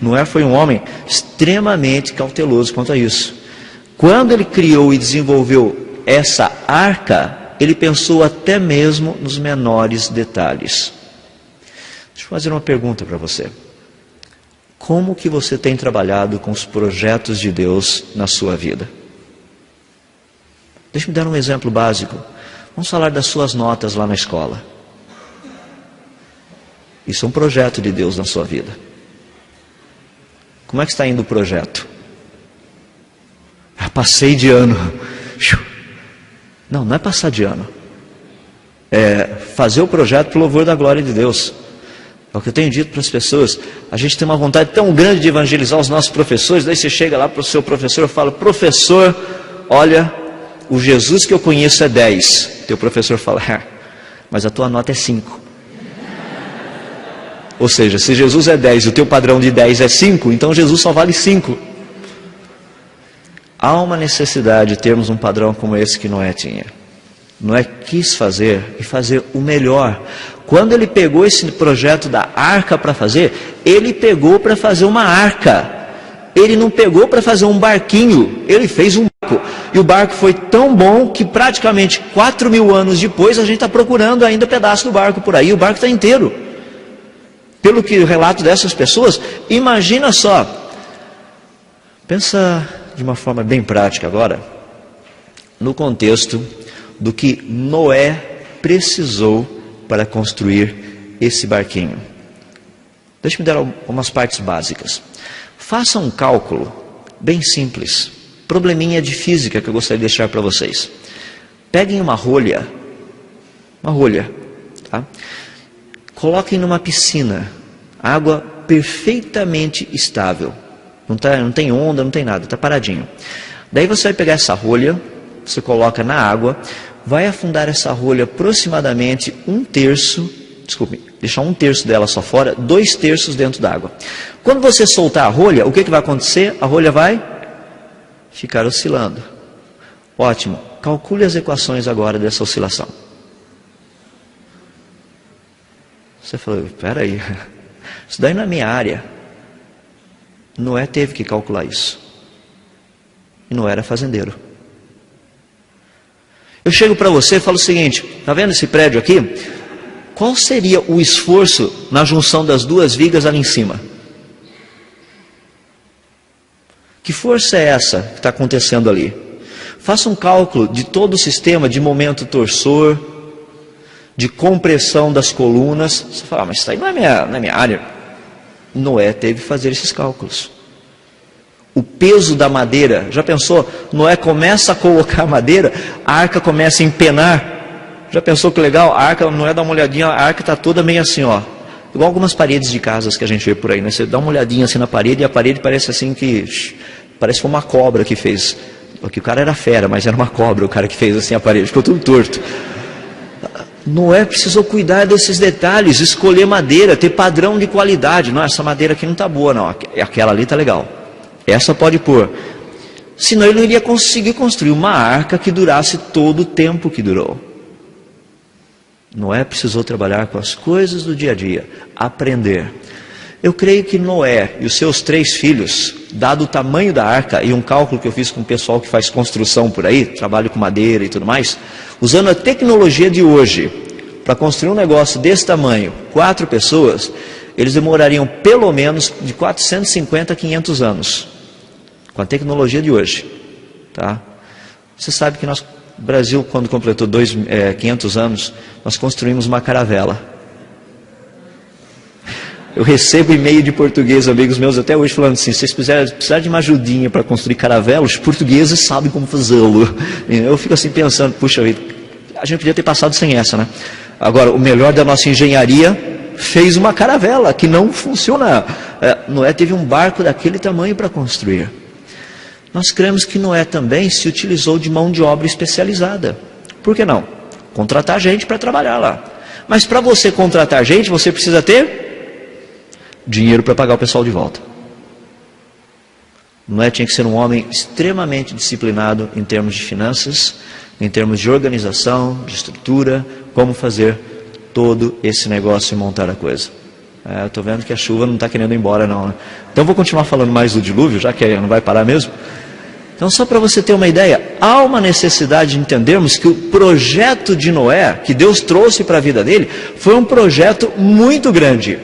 Noé foi um homem extremamente cauteloso quanto a isso. Quando ele criou e desenvolveu essa arca, ele pensou até mesmo nos menores detalhes. Deixa eu fazer uma pergunta para você. Como que você tem trabalhado com os projetos de Deus na sua vida? Deixa-me dar um exemplo básico. Vamos falar das suas notas lá na escola. Isso é um projeto de Deus na sua vida. Como é que está indo o projeto? Passei de ano. Não é passar de ano. É fazer o projeto para o louvor da glória de Deus. É o que eu tenho dito para as pessoas. A gente tem uma vontade tão grande de evangelizar os nossos professores. Daí você chega lá para o seu professor e fala: professor, olha, o Jesus que eu conheço é 10. Teu professor fala: mas a tua nota é 5. Ou seja, se Jesus é 10 e o teu padrão de 10 é 5, então Jesus só vale 5. Há uma necessidade de termos um padrão como esse que Noé tinha. Noé quis fazer e fazer o melhor. Quando ele pegou esse projeto da arca para fazer, ele pegou para fazer uma arca. Ele não pegou para fazer um barquinho, ele fez um barco. E o barco foi tão bom que praticamente 4.000 anos depois a gente está procurando ainda pedaço do barco por aí. O barco está inteiro. Pelo que o relato dessas pessoas, imagina só. Pensa de uma forma bem prática agora, no contexto do que Noé precisou para construir esse barquinho. Deixa-me dar algumas partes básicas. Faça um cálculo bem simples, probleminha de física que eu gostaria de deixar para vocês. Peguem uma rolha, tá? Coloquem numa piscina, água perfeitamente estável, não tem onda, não tem nada, está paradinho. Daí você vai pegar essa rolha, você coloca na água, vai afundar essa rolha aproximadamente deixar 1/3 dela só fora, 2/3 dentro d'água. Quando você soltar a rolha, o que vai acontecer? A rolha vai ficar oscilando. Ótimo. Calcule as equações agora dessa oscilação. Você falou, espera aí, isso daí não é minha área. Noé teve que calcular isso. E Noé era fazendeiro. Eu chego para você e falo o seguinte, está vendo esse prédio aqui? Qual seria o esforço na junção das duas vigas ali em cima? Que força é essa que está acontecendo ali? Faça um cálculo de todo o sistema de momento torsor, de compressão das colunas. Você fala, mas isso aí não é minha área. Noé teve que fazer esses cálculos. O peso da madeira, já pensou? Noé começa a colocar madeira, a arca começa a empenar. Já pensou que legal? A arca, Noé dá uma olhadinha, a arca está toda meio assim, ó. Igual algumas paredes de casas que a gente vê por aí, né? Você dá uma olhadinha assim na parede e a parede parece assim que... Parece que foi uma cobra que fez. Porque o cara era fera, mas era uma cobra o cara que fez assim a parede, ficou tudo torto. Noé precisou cuidar desses detalhes, escolher madeira, ter padrão de qualidade. Não, essa madeira aqui não está boa, não. Aquela ali está legal. Essa pode pôr. Senão ele não iria conseguir construir uma arca que durasse todo o tempo que durou. Noé precisou trabalhar com as coisas do dia a dia, aprender. Eu creio que Noé e os seus 3 filhos, dado o tamanho da arca e um cálculo que eu fiz com o pessoal que faz construção por aí, trabalho com madeira e tudo mais, usando a tecnologia de hoje, para construir um negócio desse tamanho, 4 pessoas, eles demorariam pelo menos de 450 a 500 anos, com a tecnologia de hoje. Tá? Você sabe que o Brasil, quando completou 500 anos, nós construímos uma caravela. Eu recebo e-mail de português, amigos meus, até hoje, falando assim, se vocês precisarem de uma ajudinha para construir caravela, os portugueses sabem como fazê-lo. Eu fico assim pensando, puxa vida, a gente podia ter passado sem essa, né? Agora, o melhor da nossa engenharia fez uma caravela que não funciona. Noé teve um barco daquele tamanho para construir. Nós cremos que Noé também se utilizou de mão de obra especializada. Por que não? Contratar gente para trabalhar lá. Mas para você contratar gente, você precisa ter dinheiro para pagar o pessoal de volta. Noé tinha que ser um homem extremamente disciplinado em termos de finanças, em termos de organização, de estrutura, como fazer todo esse negócio e montar a coisa. Eu estou vendo que a chuva não está querendo ir embora não, né? Então vou continuar falando mais do dilúvio, já que não vai parar mesmo. Então só para você ter uma ideia, há uma necessidade de entendermos que o projeto de Noé, que Deus trouxe para a vida dele, foi um projeto muito grande.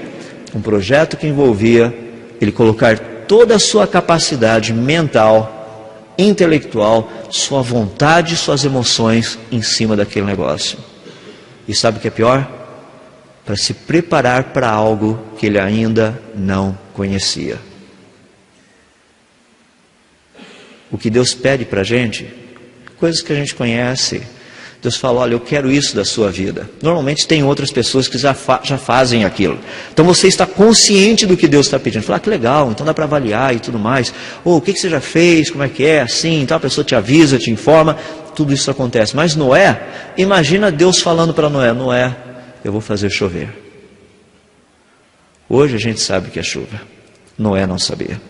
Um projeto que envolvia ele colocar toda a sua capacidade mental, intelectual, sua vontade, suas emoções em cima daquele negócio. E sabe o que é pior? Para se preparar para algo que ele ainda não conhecia. O que Deus pede para a gente, coisas que a gente conhece. Deus fala, olha, eu quero isso da sua vida. Normalmente tem outras pessoas que já fazem aquilo. Então você está consciente do que Deus está pedindo. Fala, que legal, então dá para avaliar e tudo mais. O que você já fez, como é que é, assim, então a pessoa te avisa, te informa, tudo isso acontece. Mas Noé, imagina Deus falando para Noé, Noé, eu vou fazer chover. Hoje a gente sabe que é chuva. Noé não sabia.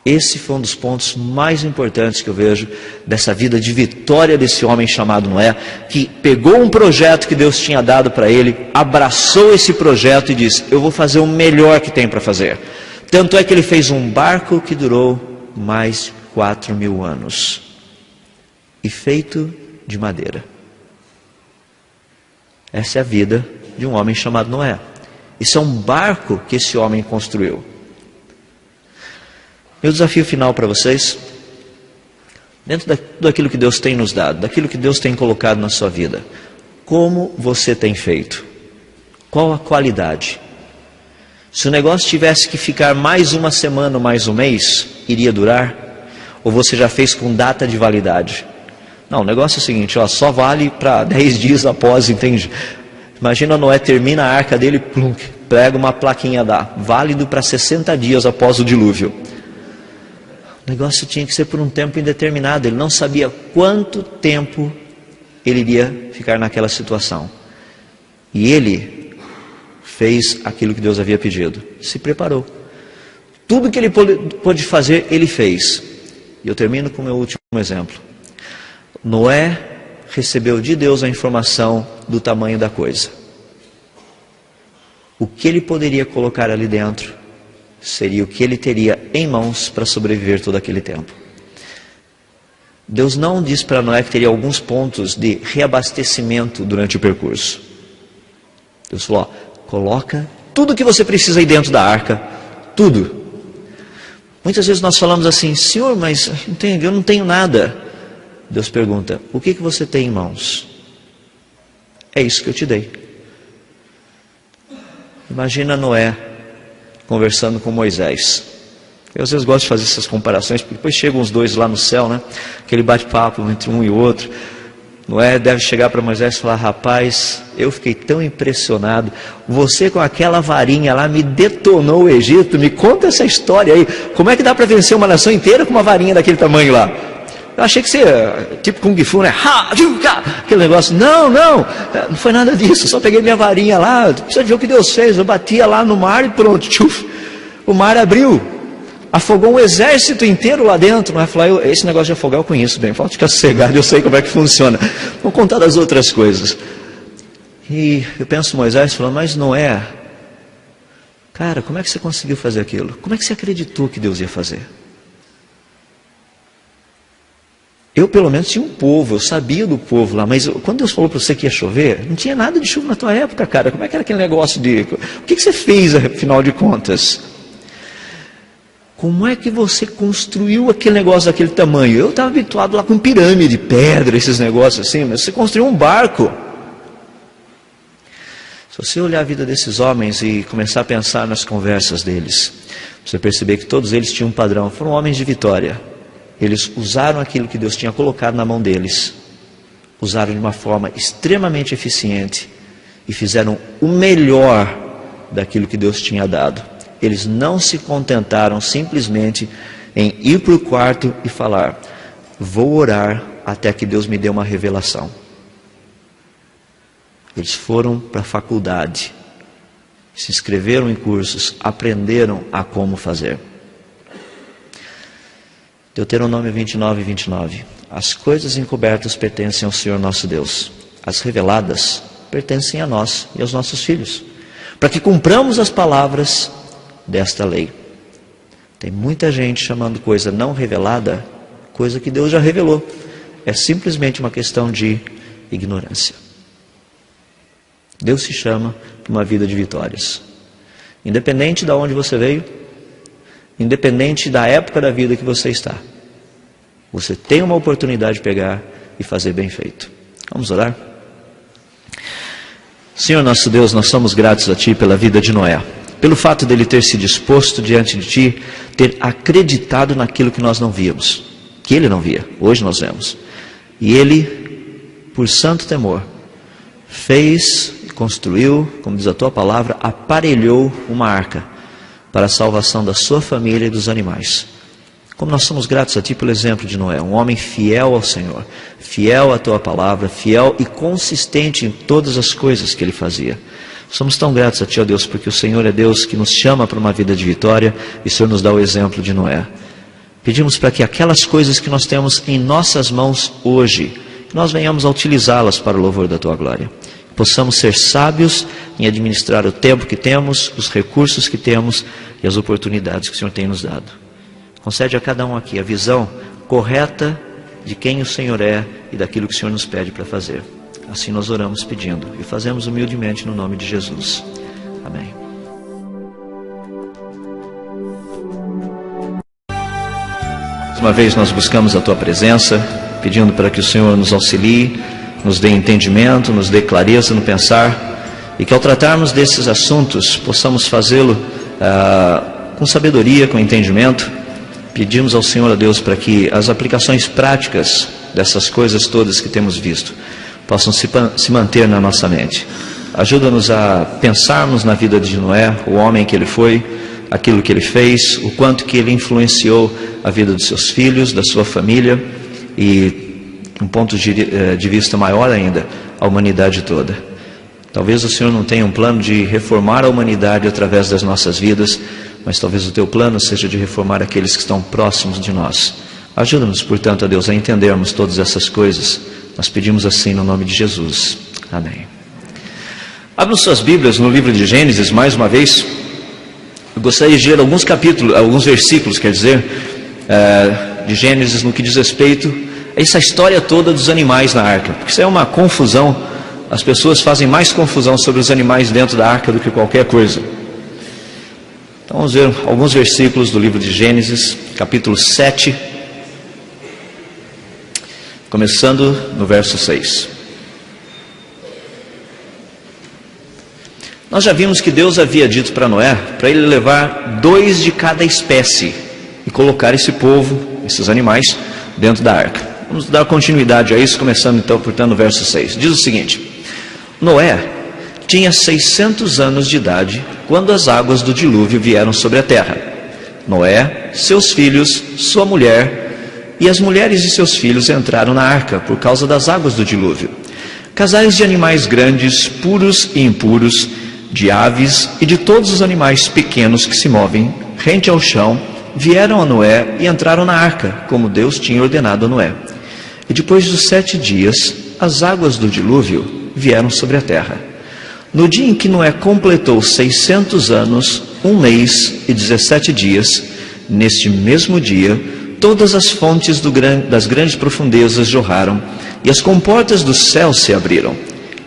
Esse foi um dos pontos mais importantes que eu vejo dessa vida de vitória desse homem chamado Noé, que pegou um projeto que Deus tinha dado para ele, abraçou esse projeto e disse: eu vou fazer o melhor que tem para fazer. Tanto é que ele fez um barco que durou mais de 4.000 anos, e feito de madeira. Essa é a vida de um homem chamado Noé. Isso é um barco que esse homem construiu. Meu desafio final para vocês, dentro daquilo que Deus tem nos dado, daquilo que Deus tem colocado na sua vida, como você tem feito? Qual a qualidade? Se o negócio tivesse que ficar mais uma semana, mais um mês, iria durar? Ou você já fez com data de validade? Não, o negócio é o seguinte, só vale para 10 dias após, entende? Imagina Noé termina a arca dele, plunk, prega uma plaquinha válido para 60 dias após o dilúvio. O negócio tinha que ser por um tempo indeterminado. Ele não sabia quanto tempo ele iria ficar naquela situação. E ele fez aquilo que Deus havia pedido. Se preparou. Tudo que ele pôde fazer, ele fez. E eu termino com o meu último exemplo. Noé recebeu de Deus a informação do tamanho da coisa. O que ele poderia colocar ali dentro seria o que ele teria em mãos para sobreviver todo aquele tempo. Deus não disse para Noé que teria alguns pontos de reabastecimento durante o percurso. Deus falou: coloca tudo que você precisa aí dentro da arca, tudo. Muitas vezes nós falamos assim: Senhor, mas eu não tenho nada. Deus pergunta: o que você tem em mãos? É isso que eu te dei. Imagina Noé conversando com Moisés. Eu às vezes gosto de fazer essas comparações, porque depois chegam os dois lá no céu, né? Aquele bate-papo entre um e outro. Noé deve chegar para Moisés e falar: rapaz, eu fiquei tão impressionado, você com aquela varinha lá me detonou o Egito, me conta essa história aí, como é que dá para vencer uma nação inteira com uma varinha daquele tamanho lá? Eu achei que você, tipo Kung Fu, né? Aquele negócio. Não foi nada disso, só peguei minha varinha lá, precisa ver o que Deus fez, eu batia lá no mar e pronto, tchuf, o mar abriu, afogou um exército inteiro lá dentro. Mas falar: esse negócio de afogar eu conheço bem, falta ficar sossegado, eu sei como é que funciona. Vamos contar das outras coisas. E eu penso Moisés falando: mas Noé, cara, como é que você conseguiu fazer aquilo? Como é que você acreditou que Deus ia fazer? Eu pelo menos tinha um povo, eu sabia do povo lá, mas quando Deus falou para você que ia chover, não tinha nada de chuva na tua época, cara. Como é que era aquele negócio de... O que você fez, afinal de contas? Como é que você construiu aquele negócio daquele tamanho? Eu estava habituado lá com pirâmide, pedra, esses negócios assim, mas você construiu um barco. Se você olhar a vida desses homens e começar a pensar nas conversas deles, você perceber que todos eles tinham um padrão, foram homens de vitória. Eles usaram aquilo que Deus tinha colocado na mão deles, usaram de uma forma extremamente eficiente e fizeram o melhor daquilo que Deus tinha dado. Eles não se contentaram simplesmente em ir para o quarto e falar: vou orar até que Deus me dê uma revelação. Eles foram para a faculdade, se inscreveram em cursos, aprenderam a como fazer. Deuteronômio 29, 29. As coisas encobertas pertencem ao Senhor nosso Deus. As reveladas pertencem a nós e aos nossos filhos, para que cumpramos as palavras desta lei. Tem muita gente chamando coisa não revelada, coisa que Deus já revelou. É simplesmente uma questão de ignorância. Deus se chama para uma vida de vitórias. Independente de onde você veio, independente da época da vida que você está, você tem uma oportunidade de pegar e fazer bem feito. Vamos orar? Senhor nosso Deus, nós somos gratos a Ti pela vida de Noé, pelo fato dele ter se disposto diante de Ti, ter acreditado naquilo que nós não víamos, que ele não via, hoje nós vemos. E ele, por santo temor, fez, construiu, como diz a Tua palavra, aparelhou uma arca para a salvação da sua família e dos animais. Como nós somos gratos a Ti pelo exemplo de Noé, um homem fiel ao Senhor, fiel à Tua palavra, fiel e consistente em todas as coisas que ele fazia. Somos tão gratos a Ti, ó Deus, porque o Senhor é Deus que nos chama para uma vida de vitória e o Senhor nos dá o exemplo de Noé. Pedimos para que aquelas coisas que nós temos em nossas mãos hoje, nós venhamos a utilizá-las para o louvor da Tua glória. Possamos ser sábios em administrar o tempo que temos, os recursos que temos e as oportunidades que o Senhor tem nos dado. Concede a cada um aqui a visão correta de quem o Senhor é e daquilo que o Senhor nos pede para fazer. Assim nós oramos pedindo e fazemos humildemente no nome de Jesus. Amém. Mais uma vez nós buscamos a Tua presença, pedindo para que o Senhor nos auxilie, nos dê entendimento, nos dê clareza no pensar, e que ao tratarmos desses assuntos, possamos fazê-lo com sabedoria, com entendimento. Pedimos ao Senhor, a Deus, para que as aplicações práticas dessas coisas todas que temos visto, possam se manter na nossa mente. Ajuda-nos a pensarmos na vida de Noé, o homem que ele foi, aquilo que ele fez, o quanto que ele influenciou a vida dos seus filhos, da sua família e, um ponto de vista maior ainda, a humanidade toda. Talvez o Senhor não tenha um plano de reformar a humanidade através das nossas vidas, mas talvez o Teu plano seja de reformar aqueles que estão próximos de nós. Ajuda-nos, portanto, a Deus, a entendermos todas essas coisas. Nós pedimos assim no nome de Jesus. Amém. Abram suas Bíblias no livro de Gênesis, mais uma vez. Eu gostaria de ler alguns versículos, de Gênesis, no que diz respeito a essa história toda dos animais na arca. Porque isso é uma confusão. As pessoas fazem mais confusão sobre os animais dentro da arca do que qualquer coisa. Então vamos ver alguns versículos do livro de Gênesis, capítulo 7, começando no verso 6. Nós já vimos que Deus havia dito para Noé, para ele levar 2 de cada espécie e colocar esse povo, esses animais, dentro da arca. Vamos dar continuidade a isso, começando então, portanto, no verso 6. Diz o seguinte: Noé tinha 600 anos de idade quando as águas do dilúvio vieram sobre a terra. Noé, seus filhos, sua mulher e as mulheres de seus filhos entraram na arca por causa das águas do dilúvio. Casais de animais grandes, puros e impuros, de aves e de todos os animais pequenos que se movem rente ao chão, vieram a Noé e entraram na arca, como Deus tinha ordenado a Noé. E depois dos 7 dias, as águas do dilúvio vieram sobre a terra. No dia em que Noé completou 600 anos, 1 mês e 17 dias, neste mesmo dia, todas as fontes das grandes profundezas jorraram, e as comportas do céu se abriram,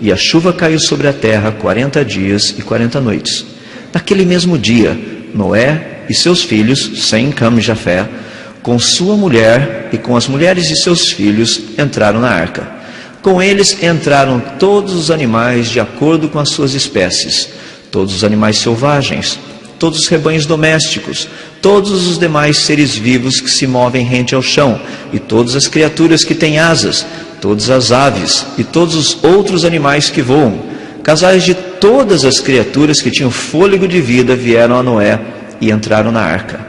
e a chuva caiu sobre a terra 40 dias e 40 noites. Naquele mesmo dia, Noé e seus filhos, Sem, Cam e Jafé, com sua mulher e com as mulheres de seus filhos, entraram na arca. Com eles entraram todos os animais de acordo com as suas espécies, todos os animais selvagens, todos os rebanhos domésticos, todos os demais seres vivos que se movem rente ao chão, e todas as criaturas que têm asas, todas as aves e todos os outros animais que voam. Casais de todas as criaturas que tinham fôlego de vida vieram a Noé e entraram na arca.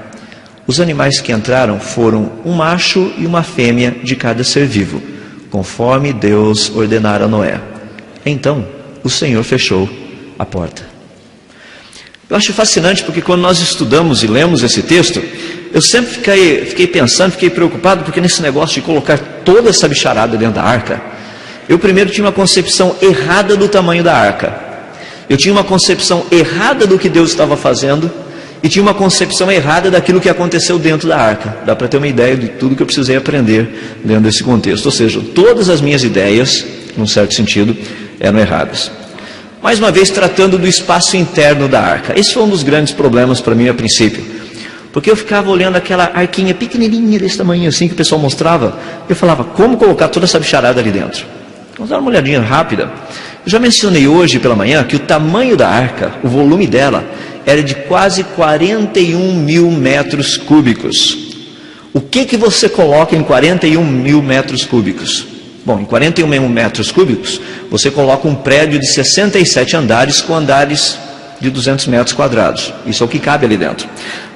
Os animais que entraram foram um macho e uma fêmea de cada ser vivo, conforme Deus ordenara a Noé. Então o Senhor fechou a porta. Eu acho fascinante porque quando nós estudamos e lemos esse texto, eu sempre fiquei pensando, fiquei preocupado, porque nesse negócio de colocar toda essa bicharada dentro da arca, eu primeiro tinha uma concepção errada do tamanho da arca. Eu tinha uma concepção errada do que Deus estava fazendo e tinha uma concepção errada daquilo que aconteceu dentro da arca. Dá para ter uma ideia de tudo que eu precisei aprender dentro desse contexto. Ou seja, todas as minhas ideias, num certo sentido, eram erradas. Mais uma vez, tratando do espaço interno da arca. Esse foi um dos grandes problemas para mim a princípio. Porque eu ficava olhando aquela arquinha pequenininha desse tamanho assim que o pessoal mostrava. Eu falava, como colocar toda essa bicharada ali dentro? Vamos dar uma olhadinha rápida. Eu já mencionei hoje pela manhã que o tamanho da arca, o volume dela, era de quase 41 mil metros cúbicos. O que você coloca em 41 mil metros cúbicos? Bom, em 41 mil metros cúbicos, você coloca um prédio de 67 andares com andares de 200 metros quadrados. Isso é o que cabe ali dentro.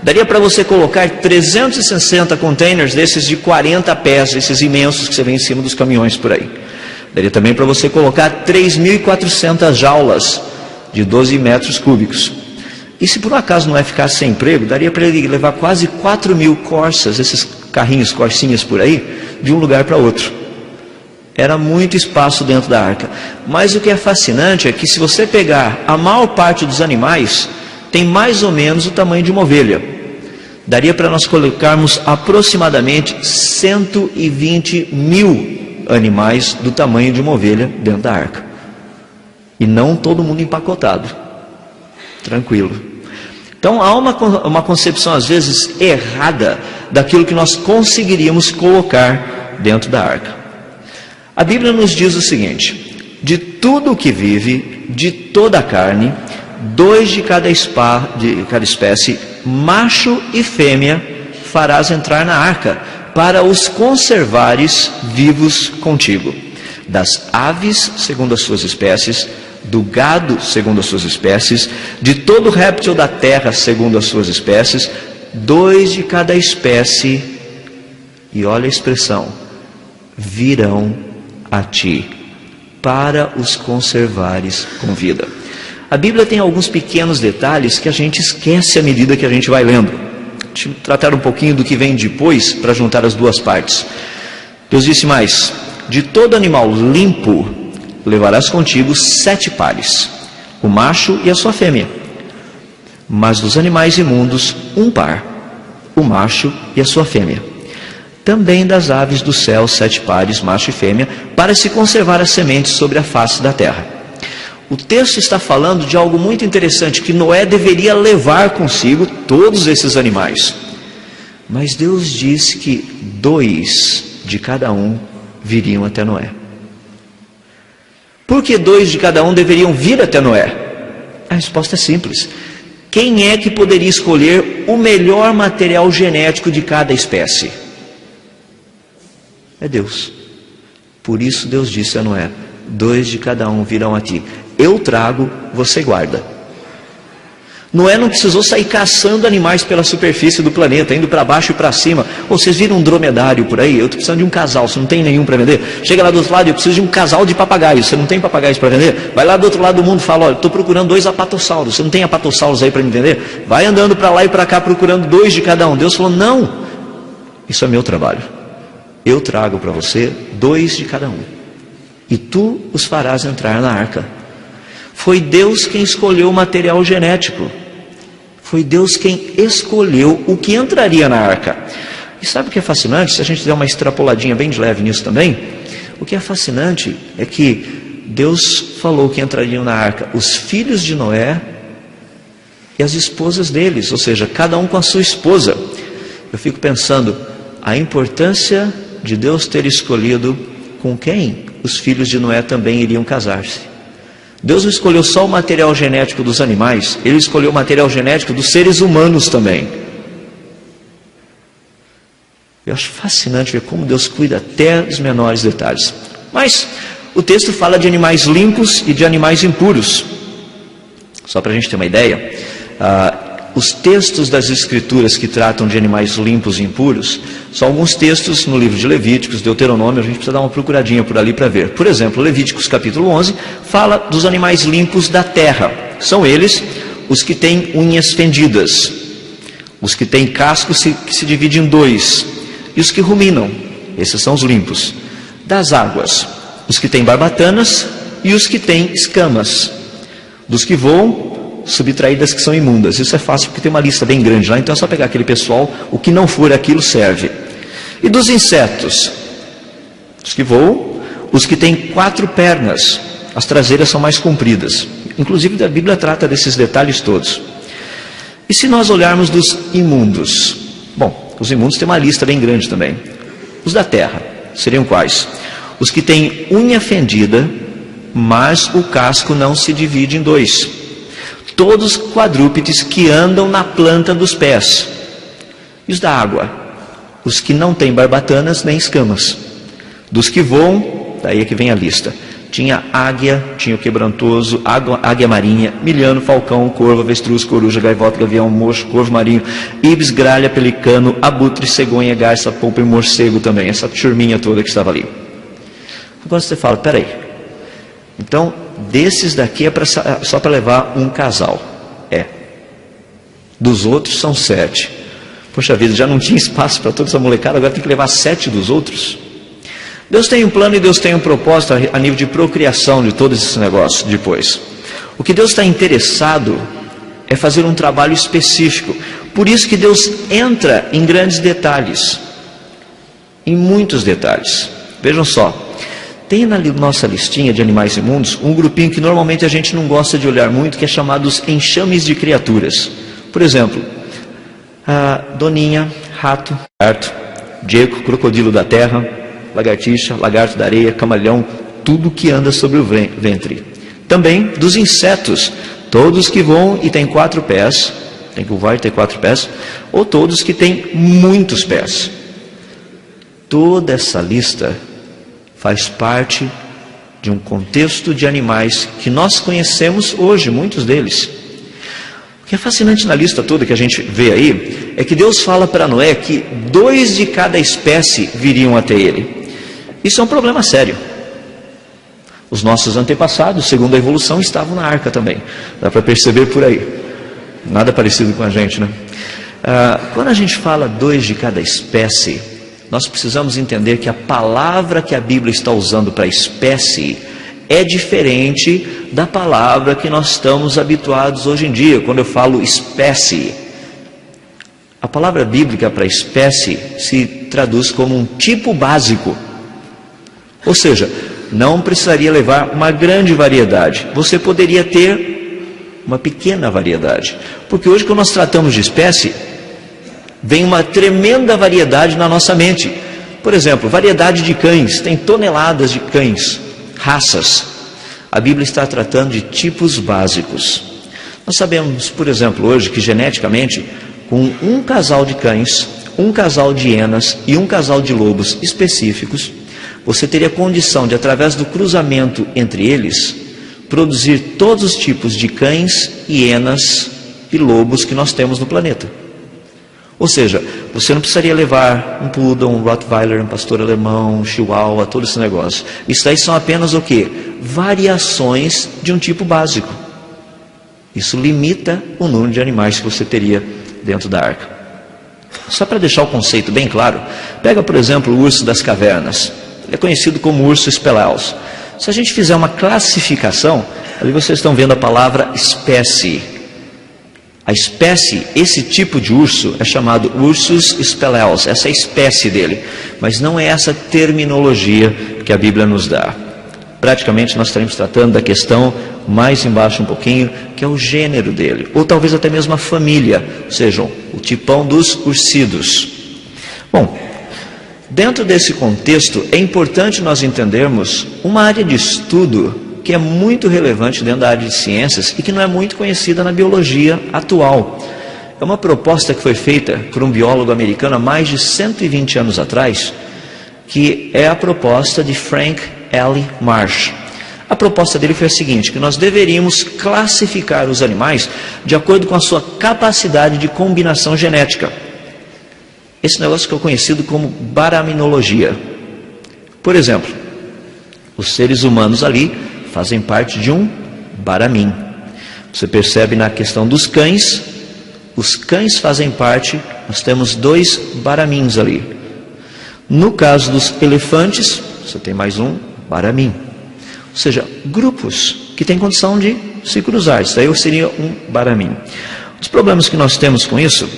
Daria para você colocar 360 containers desses de 40 pés, esses imensos que você vê em cima dos caminhões por aí. Daria também para você colocar 3.400 jaulas de 12 metros cúbicos. E se por um acaso Noé ficasse sem emprego, daria para ele levar quase 4.000 corsas, esses carrinhos, corsinhas por aí, de um lugar para outro. Era muito espaço dentro da arca. Mas o que é fascinante é que se você pegar a maior parte dos animais, tem mais ou menos o tamanho de uma ovelha. Daria para nós colocarmos aproximadamente 120.000 animais do tamanho de uma ovelha dentro da arca. E não todo mundo empacotado. Tranquilo. Então há uma concepção às vezes errada daquilo que nós conseguiríamos colocar dentro da arca. A Bíblia nos diz o seguinte: de tudo o que vive, de toda a carne, 2 de cada espécie, macho e fêmea, farás entrar na arca, para os conservares vivos contigo. Das aves, segundo as suas espécies, do gado, segundo as suas espécies, de todo réptil da terra, segundo as suas espécies, 2 de cada espécie, e olha a expressão, virão a ti, para os conservares com vida. A Bíblia tem alguns pequenos detalhes que a gente esquece à medida que a gente vai lendo. Deixa eu tratar um pouquinho do que vem depois, para juntar as duas partes. Deus disse mais: de todo animal limpo, levarás contigo 7 pares, o macho e a sua fêmea. Mas dos animais imundos, 1 par, o macho e a sua fêmea. Também das aves do céu, 7 pares, macho e fêmea, para se conservar as sementes sobre a face da terra. O texto está falando de algo muito interessante, que Noé deveria levar consigo todos esses animais. Mas Deus disse que 2 de cada um viriam até Noé. Por que 2 de cada um deveriam vir até Noé? A resposta é simples. Quem é que poderia escolher o melhor material genético de cada espécie? É Deus. Por isso Deus disse a Noé: 2 de cada um virão a ti. Eu trago, você guarda. Noé não precisou sair caçando animais pela superfície do planeta, indo para baixo e para cima. Ou vocês viram um dromedário por aí? Eu estou precisando de um casal, você não tem nenhum para vender? Chega lá do outro lado, eu preciso de um casal de papagaios, você não tem papagaios para vender? Vai lá do outro lado do mundo e fala: olha, estou procurando 2 apatossauros, você não tem apatossauros aí para me vender? Vai andando para lá e para cá procurando 2 de cada um. Deus falou: não, isso é meu trabalho. Eu trago para você 2 de cada um, e tu os farás entrar na arca. Foi Deus quem escolheu o material genético. Foi Deus quem escolheu o que entraria na arca. E sabe o que é fascinante? Se a gente der uma extrapoladinha bem de leve nisso também, o que é fascinante é que Deus falou que entrariam na arca os filhos de Noé e as esposas deles, ou seja, cada um com a sua esposa. Eu fico pensando a importância de Deus ter escolhido com quem os filhos de Noé também iriam casar-se. Deus não escolheu só o material genético dos animais, Ele escolheu o material genético dos seres humanos também. Eu acho fascinante ver como Deus cuida até dos menores detalhes. Mas o texto fala de animais limpos e de animais impuros. Só para a gente ter uma ideia, os textos das Escrituras que tratam de animais limpos e impuros, são alguns textos no livro de Levíticos, Deuteronômio, a gente precisa dar uma procuradinha por ali para ver. Por exemplo, Levíticos capítulo 11, fala dos animais limpos da terra. São eles os que têm unhas fendidas, os que têm casco que se divide em 2, e os que ruminam, esses são os limpos. Das águas, os que têm barbatanas e os que têm escamas. Dos que voam, subtraídas que são imundas. Isso é fácil porque tem uma lista bem grande lá, então é só pegar aquele pessoal, o que não for aquilo serve. E dos insetos, os que voam, os que têm 4 pernas, as traseiras são mais compridas. Inclusive a Bíblia trata desses detalhes todos. E se nós olharmos dos imundos? Bom, os imundos têm uma lista bem grande também. Os da terra seriam quais? Os que têm unha fendida, mas o casco não se divide em 2. Todos quadrúpedes que andam na planta dos pés. E os da água? Os que não têm barbatanas nem escamas. Dos que voam, daí é que vem a lista. Tinha águia, tinha o quebrantoso, águia marinha, milhano, falcão, corvo, avestruz, coruja, gaivota, gavião, mocho, corvo marinho, ibis, gralha, pelicano, abutre, cegonha, garça, polpa e morcego também. Essa turminha toda que estava ali. Agora você fala: peraí, então desses daqui é só para levar um casal. dos outros são 7. Poxa vida, já não tinha espaço para toda essa molecada, agora tem que levar 7 dos outros. Deus tem um plano e Deus tem um propósito a nível de procriação de todos esses negócios depois. O que Deus está interessado é fazer um trabalho específico. Por isso que Deus entra em grandes detalhes, em muitos detalhes. Vejam só, tem na nossa listinha de animais imundos um grupinho que normalmente a gente não gosta de olhar muito, que é chamado os enxames de criaturas. Por exemplo, a doninha, rato, lagarto, geco, crocodilo da terra, lagartixa, lagarto da areia, camaleão, tudo que anda sobre o ventre. Também dos insetos, todos que voam e têm 4 pés, tem que voar e ter 4 pés, ou todos que têm muitos pés. Toda essa lista faz parte de um contexto de animais que nós conhecemos hoje, muitos deles. O que é fascinante na lista toda que a gente vê aí, é que Deus fala para Noé que 2 de cada espécie viriam até ele. Isso é um problema sério. Os nossos antepassados, segundo a evolução, estavam na arca também. Dá para perceber por aí. Nada parecido com a gente, né? Quando a gente fala 2 de cada espécie, nós precisamos entender que a palavra que a Bíblia está usando para espécie é diferente da palavra que nós estamos habituados hoje em dia. Quando eu falo espécie, a palavra bíblica para espécie se traduz como um tipo básico. Ou seja, não precisaria levar uma grande variedade. Você poderia ter uma pequena variedade. Porque hoje, quando nós tratamos de espécie, vem uma tremenda variedade na nossa mente. Por exemplo, variedade de cães. Tem toneladas de cães, raças. A Bíblia está tratando de tipos básicos. Nós sabemos, por exemplo, hoje que geneticamente, com um casal de cães, um casal de hienas e um casal de lobos específicos, você teria condição de, através do cruzamento entre eles, produzir todos os tipos de cães, hienas e lobos que nós temos no planeta. Ou seja, você não precisaria levar um poodle, um rottweiler, um pastor alemão, um chihuahua, todo esse negócio. Isso daí são apenas o quê? Variações de um tipo básico. Isso limita o número de animais que você teria dentro da arca. Só para deixar o conceito bem claro, pega, por exemplo, o urso das cavernas. Ele é conhecido como urso spelaus. Se a gente fizer uma classificação, ali vocês estão vendo a palavra espécie. A espécie, esse tipo de urso, é chamado Ursus spelaus. Essa é a espécie dele. Mas não é essa terminologia que a Bíblia nos dá. Praticamente nós estaremos tratando da questão mais embaixo um pouquinho, que é o gênero dele. Ou talvez até mesmo a família, ou seja, o tipão dos ursidos. Bom, dentro desse contexto, é importante nós entendermos uma área de estudo que é muito relevante dentro da área de ciências e que não é muito conhecida na biologia atual. É uma proposta que foi feita por um biólogo americano há mais de 120 anos atrás, que é a proposta de Frank L. Marsh. A proposta dele foi a seguinte, que nós deveríamos classificar os animais de acordo com a sua capacidade de combinação genética. Esse negócio que é conhecido como baraminologia. Por exemplo, os seres humanos ali fazem parte de um baramim. Você percebe na questão dos cães, os cães fazem parte, nós temos 2 baramins ali. No caso dos elefantes, você tem mais um baramim. Ou seja, grupos que têm condição de se cruzar. Isso aí seria um baramim. Os problemas que nós temos com isso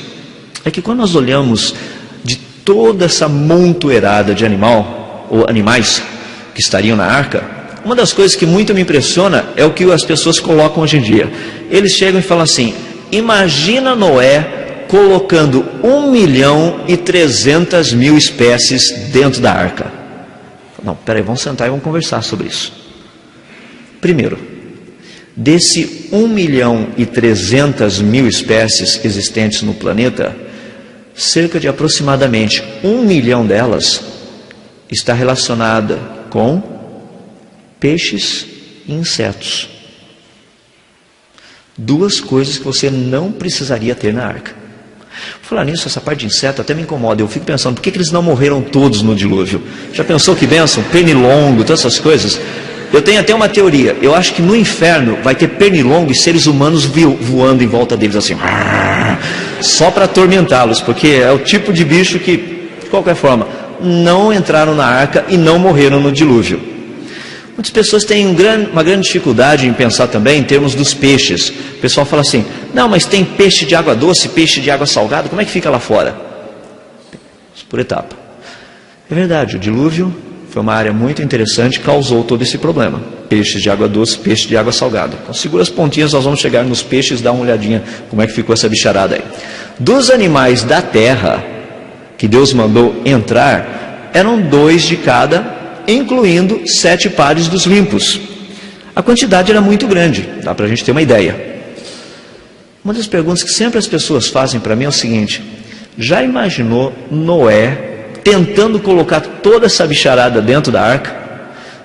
é que quando nós olhamos de toda essa montoeirada de animais que estariam na arca, uma das coisas que muito me impressiona é o que as pessoas colocam hoje em dia. Eles chegam e falam assim, imagina Noé colocando 1.300.000 espécies dentro da arca. Não, peraí, vamos sentar e vamos conversar sobre isso. Primeiro, desse 1.300.000 espécies existentes no planeta, cerca de aproximadamente 1 milhão delas está relacionada com peixes e insetos. 2 coisas que você não precisaria ter na arca. Vou falar nisso, essa parte de inseto até me incomoda. Eu fico pensando, por que eles não morreram todos no dilúvio? Já pensou que bênção? Pernilongo, todas essas coisas. Eu tenho até uma teoria. Eu acho que no inferno vai ter pernilongo e seres humanos voando em volta deles assim, só para atormentá-los, porque é o tipo de bicho que, de qualquer forma, não entraram na arca e não morreram no dilúvio. Muitas pessoas têm uma grande dificuldade em pensar também em termos dos peixes. O pessoal fala assim, não, mas tem peixe de água doce, peixe de água salgada, como é que fica lá fora? Por etapa. É verdade, o dilúvio foi uma área muito interessante, causou todo esse problema. Peixes de água doce, peixe de água salgada. Então segura as pontinhas, nós vamos chegar nos peixes e dar uma olhadinha como é que ficou essa bicharada aí. Dos animais da terra que Deus mandou entrar, eram 2 de cada, incluindo 7 pares dos limpos. A quantidade era muito grande, dá para a gente ter uma ideia. Uma das perguntas que sempre as pessoas fazem para mim é o seguinte: já imaginou Noé tentando colocar toda essa bicharada dentro da arca,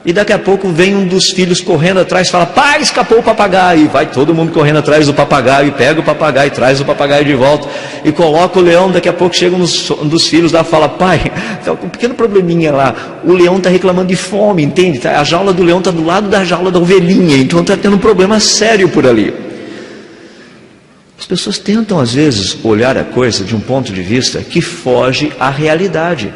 e daqui a pouco vem um dos filhos correndo atrás e fala, pai, escapou o papagaio, e vai todo mundo correndo atrás do papagaio, e pega o papagaio, traz o papagaio de volta, e coloca o leão, daqui a pouco chega um dos filhos lá e fala, pai, tá com um pequeno probleminha lá, o leão está reclamando de fome, entende? A jaula do leão está do lado da jaula da ovelhinha, então está tendo um problema sério por ali. As pessoas tentam, às vezes, olhar a coisa de um ponto de vista que foge à realidade.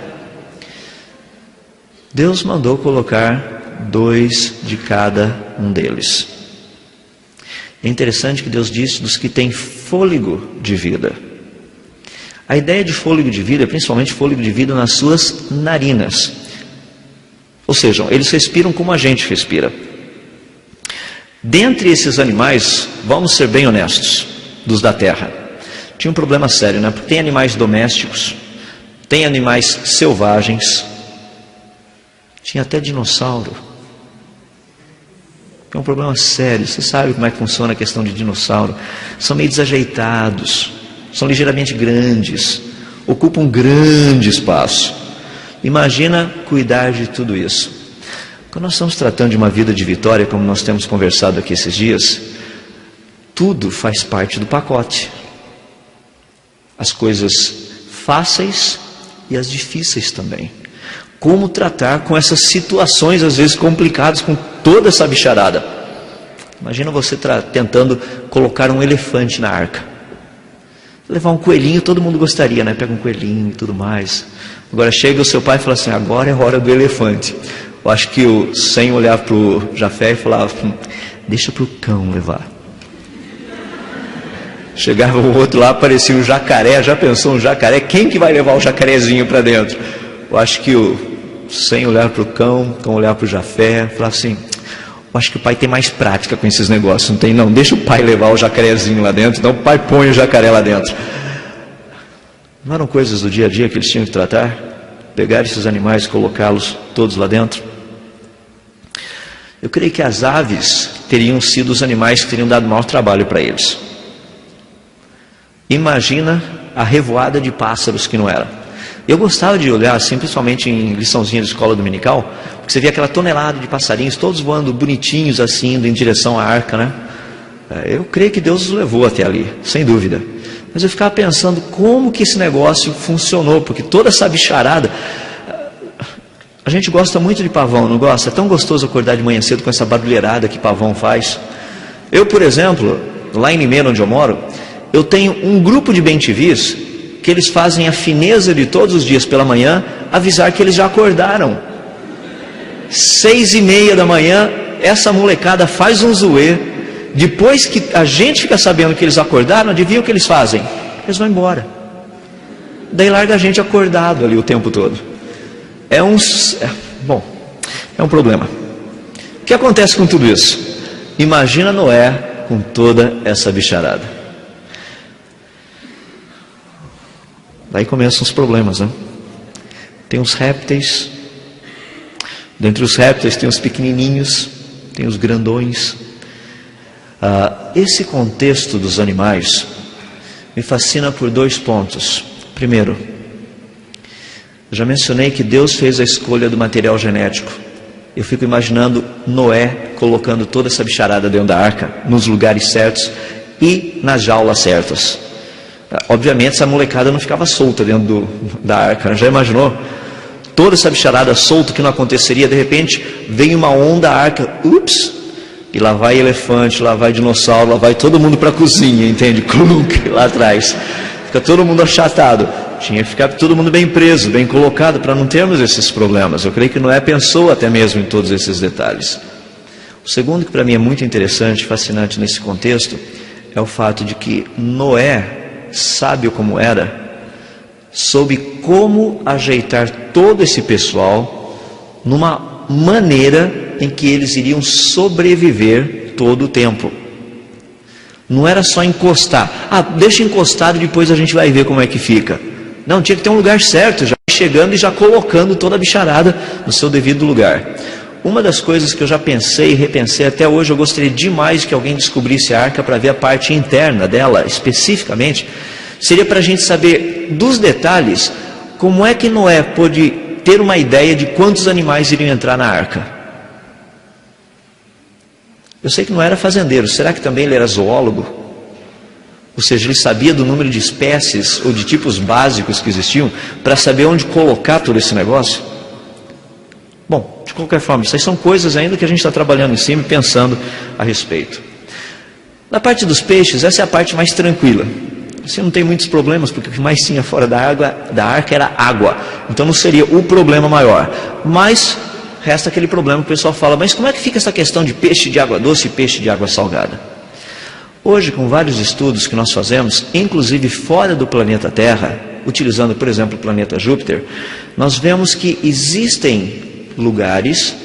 Deus mandou colocar 2 de cada um deles. É interessante que Deus disse dos que têm fôlego de vida. A ideia de fôlego de vida é principalmente fôlego de vida nas suas narinas. Ou seja, eles respiram como a gente respira. Dentre esses animais, vamos ser bem honestos, dos da terra, tinha um problema sério, né? Porque tem animais domésticos, tem animais selvagens, tinha até dinossauro. É um problema sério. Você sabe como é que funciona a questão de dinossauro. São meio desajeitados, são ligeiramente grandes, ocupam um grande espaço. Imagina cuidar de tudo isso. Quando nós estamos tratando de uma vida de vitória, como nós temos conversado aqui esses dias, tudo faz parte do pacote. As coisas fáceis e as difíceis também. Como tratar com essas situações, às vezes complicadas, com toda essa bicharada. Imagina você tentando colocar um elefante na arca. Levar um coelhinho, todo mundo gostaria, né? Pega um coelhinho e tudo mais. Agora chega o seu pai e fala assim, agora é a hora do elefante. Eu acho que sem olhar para o Jafé e falava, deixa para o cão levar. Chegava o outro lá, aparecia um jacaré. Já pensou um jacaré? Quem que vai levar o jacarezinho para dentro? Eu acho que sem olhar para o cão olhar para o Jafé, falava assim, eu acho que o pai tem mais prática com esses negócios. Não tem não, deixa o pai levar o jacarezinho lá dentro, então o pai põe o jacaré lá dentro. Não eram coisas do dia a dia que eles tinham que tratar? Pegar esses animais e colocá-los todos lá dentro? Eu creio que as aves teriam sido os animais que teriam dado maior trabalho para eles. Imagina a revoada de pássaros que não era. Eu gostava de olhar assim, principalmente em liçãozinha de escola dominical, porque você via aquela tonelada de passarinhos, todos voando bonitinhos assim, indo em direção à arca, né? Eu creio que Deus os levou até ali, sem dúvida. Mas eu ficava pensando como que esse negócio funcionou, porque toda essa bicharada... A gente gosta muito de pavão, não gosta? É tão gostoso acordar de manhã cedo com essa barulheirada que pavão faz. Eu, por exemplo, lá em Limeira, onde eu moro, eu tenho um grupo de bem-te-vis que eles fazem a fineza de todos os dias pela manhã avisar que eles já acordaram. 6:30 da manhã, essa molecada faz um zoê. Depois que a gente fica sabendo que eles acordaram, adivinha o que eles fazem? Eles vão embora. Daí larga a gente acordado ali o tempo todo. É um problema. O que acontece com tudo isso? Imagina Noé com toda essa bicharada. Daí começam os problemas, né? Tem os répteis. Dentre os répteis tem os pequenininhos, tem os grandões. Esse contexto dos animais me fascina por 2 pontos. Primeiro, eu já mencionei que Deus fez a escolha do material genético. Eu fico imaginando Noé colocando toda essa bicharada dentro da arca, nos lugares certos e nas jaulas certas. Obviamente essa molecada não ficava solta dentro da arca, já imaginou? toda essa bicharada solta que não aconteceria, de repente vem uma onda, a arca, ups, e lá vai elefante, lá vai dinossauro, lá vai todo mundo para a cozinha, entende? Clunk, lá atrás. Fica todo mundo achatado. Tinha que ficar todo mundo bem preso, bem colocado, para não termos esses problemas. Eu creio que Noé pensou até mesmo em todos esses detalhes. O segundo que para mim é muito interessante, fascinante nesse contexto, é o fato de que Noé, sábio como era, soube como ajeitar todo esse pessoal numa maneira em que eles iriam sobreviver todo o tempo. Não era só encostar. Deixa encostado e depois a gente vai ver como é que fica. Não, tinha que ter um lugar certo, já chegando e já colocando toda a bicharada no seu devido lugar. Uma das coisas que eu já pensei e repensei até hoje, eu gostaria demais que alguém descobrisse a arca para ver a parte interna dela, especificamente, seria para a gente saber dos detalhes, como é que Noé pôde ter uma ideia de quantos animais iriam entrar na arca. Eu sei que não era fazendeiro, será que também ele era zoólogo? Ou seja, ele sabia do número de espécies ou de tipos básicos que existiam para saber onde colocar todo esse negócio? Bom, de qualquer forma, isso aí são coisas ainda que a gente está trabalhando em cima e pensando a respeito. Na parte dos peixes, essa é a parte mais tranquila. Você não tem muitos problemas, porque o que mais tinha fora da arca era água. Então não seria o problema maior. Mas resta aquele problema que o pessoal fala, mas como é que fica essa questão de peixe de água doce e peixe de água salgada? Hoje, com vários estudos que nós fazemos, inclusive fora do planeta Terra, utilizando, por exemplo, o planeta Júpiter, nós vemos que existem lugares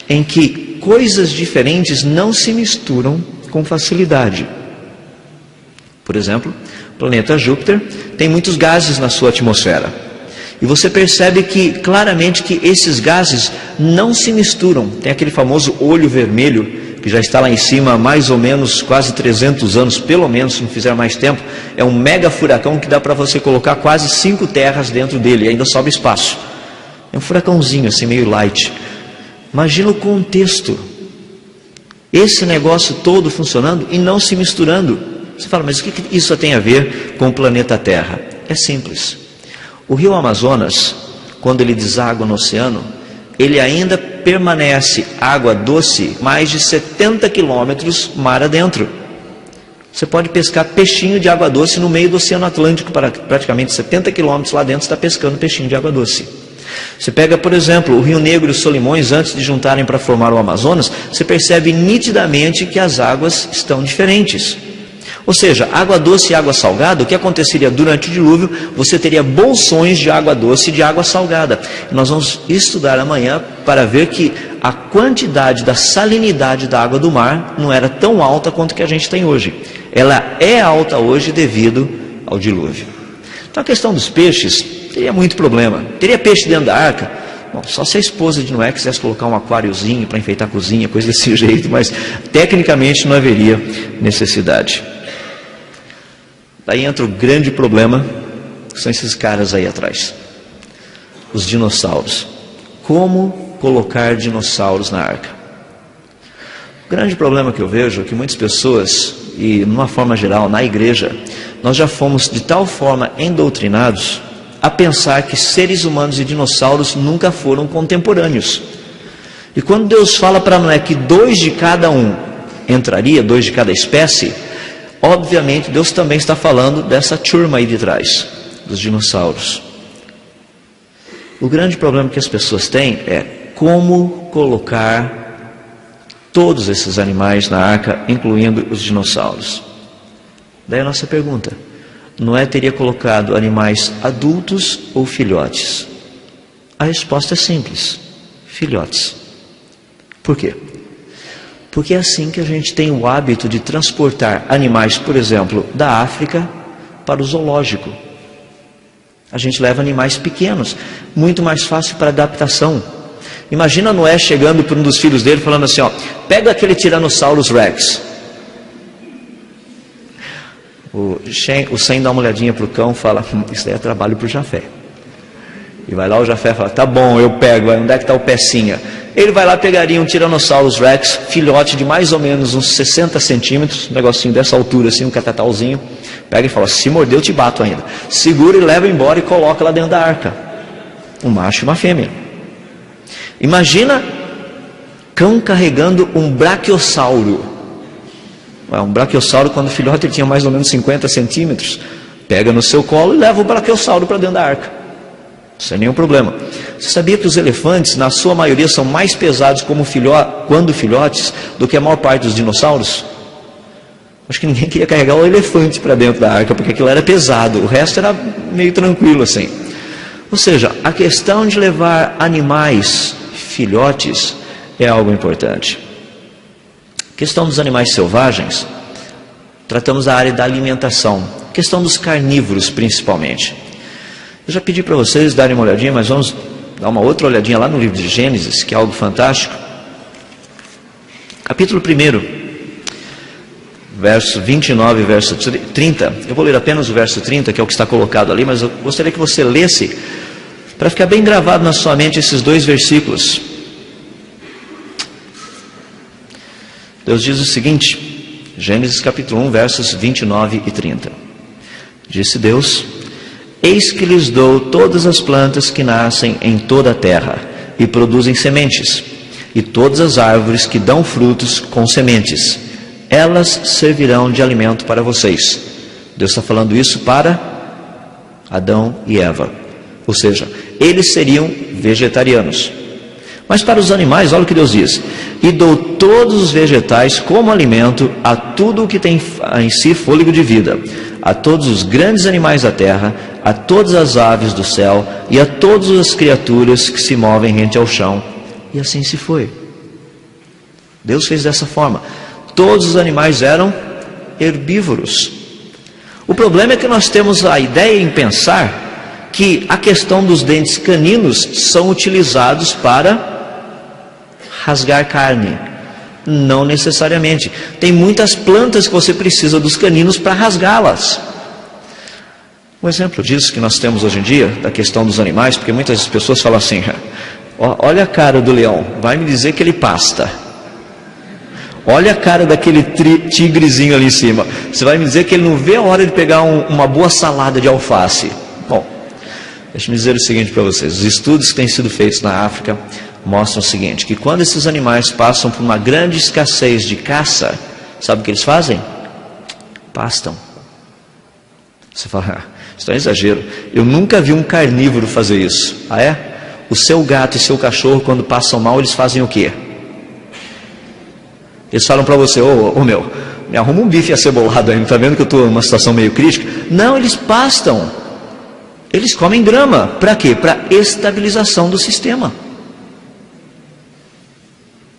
em que coisas diferentes não se misturam com facilidade. Por exemplo, o planeta Júpiter tem muitos gases na sua atmosfera. E você percebe que claramente que esses gases não se misturam. Tem aquele famoso olho vermelho, que já está lá em cima há mais ou menos quase 300 anos, pelo menos, se não fizer mais tempo. É um mega furacão que dá para você colocar quase 5 terras dentro dele, e ainda sobra espaço. É um furacãozinho assim, meio light. Imagina o contexto. Esse negócio todo funcionando e não se misturando. Você fala, mas o que isso tem a ver com o planeta Terra? É simples. O rio Amazonas, quando ele deságua no oceano, ele ainda permanece água doce mais de 70 quilômetros mar adentro. Você pode pescar peixinho de água doce no meio do Oceano Atlântico, para praticamente 70 quilômetros lá dentro, está pescando peixinho de água doce. Você pega, por exemplo, o Rio Negro e os Solimões, antes de juntarem para formar o Amazonas, você percebe nitidamente que as águas estão diferentes. Ou seja, água doce e água salgada, o que aconteceria durante o dilúvio, você teria bolsões de água doce e de água salgada. Nós vamos estudar amanhã para ver que a quantidade da salinidade da água do mar não era tão alta quanto que a gente tem hoje. Ela é alta hoje devido ao dilúvio. Então a questão dos peixes teria muito problema. Teria peixe dentro da arca? Bom, só se a esposa de Noé quisesse colocar um aquáriozinho para enfeitar a cozinha, coisa desse jeito, mas tecnicamente não haveria necessidade. Daí entra o grande problema, que são esses caras aí atrás. Os dinossauros. Como colocar dinossauros na arca? O grande problema que eu vejo é que muitas pessoas, e de uma forma geral, na igreja, nós já fomos de tal forma endoutrinados a pensar que seres humanos e dinossauros nunca foram contemporâneos. E quando Deus fala para Noé que 2 de cada um entraria, 2 de cada espécie, obviamente Deus também está falando dessa turma aí de trás, dos dinossauros. O grande problema que as pessoas têm é como colocar todos esses animais na arca, incluindo os dinossauros. Daí a nossa pergunta: Noé teria colocado animais adultos ou filhotes? A resposta é simples: filhotes. Por quê? Porque é assim que a gente tem o hábito de transportar animais, por exemplo, da África para o zoológico. A gente leva animais pequenos, muito mais fácil para adaptação. Imagina Noé chegando para um dos filhos dele falando assim, ó, pega aquele Tyrannosaurus Rex. O Sem dá uma olhadinha para o cão e fala, isso daí é trabalho para o Jafé. E vai lá o Jafé fala, tá bom, eu pego, onde é que está o pecinha? Ele vai lá, pegaria um Tyrannosaurus Rex, filhote de mais ou menos uns 60 centímetros, um negocinho dessa altura assim, um catatalzinho, pega e fala, se morder eu te bato ainda. Segura e leva embora e coloca lá dentro da arca. um macho e uma fêmea. Imagina cão carregando um braquiossauro. Um braquiossauro, quando filhote, ele tinha mais ou menos 50 centímetros. Pega no seu colo e leva o braquiossauro para dentro da arca. Sem nenhum problema. Você sabia que os elefantes, na sua maioria, são mais pesados quando filhotes do que a maior parte dos dinossauros? Acho que ninguém queria carregar o elefante para dentro da arca, porque aquilo era pesado. O resto era meio tranquilo assim. Ou seja, a questão de levar animais, filhotes, é algo importante. A questão dos animais selvagens, tratamos da área da alimentação. A questão dos carnívoros, principalmente. Eu já pedi para vocês darem uma olhadinha, mas vamos dar uma outra olhadinha lá no livro de Gênesis, que é algo fantástico. Capítulo 1, verso 29 e verso 30. Eu vou ler apenas o verso 30, que é o que está colocado ali, mas eu gostaria que você lesse, para ficar bem gravado na sua mente esses dois versículos. Deus diz o seguinte, Gênesis capítulo 1, versos 29 e 30. Disse Deus: eis que lhes dou todas as plantas que nascem em toda a terra e produzem sementes, e todas as árvores que dão frutos com sementes. Elas servirão de alimento para vocês. Deus está falando isso para Adão e Eva. Ou seja, eles seriam vegetarianos. Mas para os animais, olha o que Deus diz: e dou todos os vegetais como alimento a tudo o que tem em si fôlego de vida, a todos os grandes animais da terra, a todas as aves do céu e a todas as criaturas que se movem rente ao chão. E assim se foi. Deus fez dessa forma. Todos os animais eram herbívoros. O problema é que nós temos a ideia em pensar que a questão dos dentes caninos são utilizados para rasgar carne. Não necessariamente. Tem muitas plantas que você precisa dos caninos para rasgá-las. Um exemplo disso que nós temos hoje em dia, da questão dos animais, porque muitas pessoas falam assim: olha a cara do leão, vai me dizer que ele pasta. Olha a cara daquele tigrezinho ali em cima, você vai me dizer que ele não vê a hora de pegar uma boa salada de alface. Bom, deixa-me dizer o seguinte para vocês: os estudos que têm sido feitos na África mostram o seguinte, que quando esses animais passam por uma grande escassez de caça, sabe o que eles fazem? Pastam. Você fala: isso é um exagero, eu nunca vi um carnívoro fazer isso. Ah é? O seu gato e seu cachorro, quando passam mal, eles fazem o quê? Eles falam para você: ô meu, me arruma um bife acebolado aí, não está vendo que eu estou numa situação meio crítica? Não, eles pastam. Eles comem grama. Para quê? Para estabilização do sistema.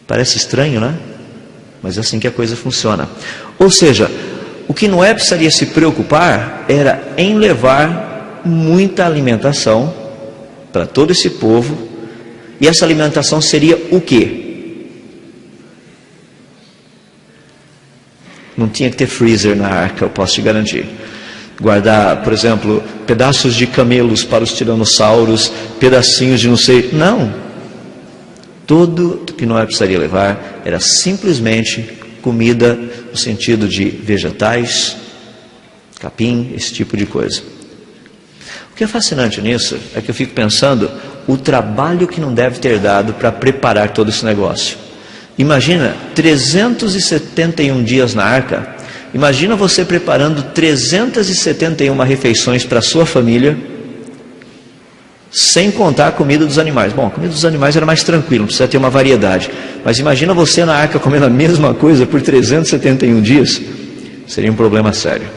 Parece estranho, né? Mas é assim que a coisa funciona. Ou seja, o que Noé precisaria se preocupar era em levar muita alimentação para todo esse povo. E essa alimentação seria o quê? Não tinha que ter freezer na arca, eu posso te garantir. Guardar, por exemplo, pedaços de camelos para os tiranossauros, pedacinhos de não sei... Não. Tudo que Noé precisaria levar era simplesmente comida, no sentido de vegetais, capim, esse tipo de coisa. O que é fascinante nisso é que eu fico pensando o trabalho que não deve ter dado para preparar todo esse negócio. Imagina 371 dias na arca. Imagina você preparando 371 refeições para a sua família, sem contar a comida dos animais. Bom, a comida dos animais era mais tranquilo, não precisa ter uma variedade. Mas imagina você na arca comendo a mesma coisa por 371 dias. Seria um problema sério.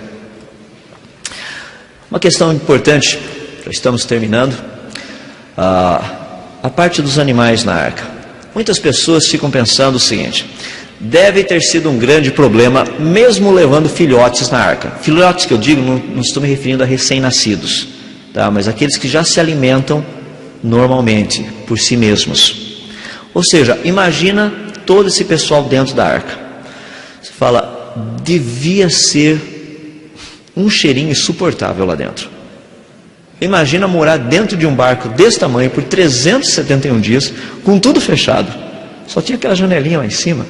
Uma questão importante, já estamos terminando, a parte dos animais na arca. Muitas pessoas ficam pensando o seguinte: deve ter sido um grande problema, mesmo levando filhotes na arca. Filhotes que eu digo, não estou me referindo a recém-nascidos, tá? Mas aqueles que já se alimentam normalmente, por si mesmos. Ou seja, imagina todo esse pessoal dentro da arca. Você fala, devia ser um cheirinho insuportável lá dentro. Imagina morar dentro de um barco desse tamanho por 371 dias, com tudo fechado. Só tinha aquela janelinha lá em cima.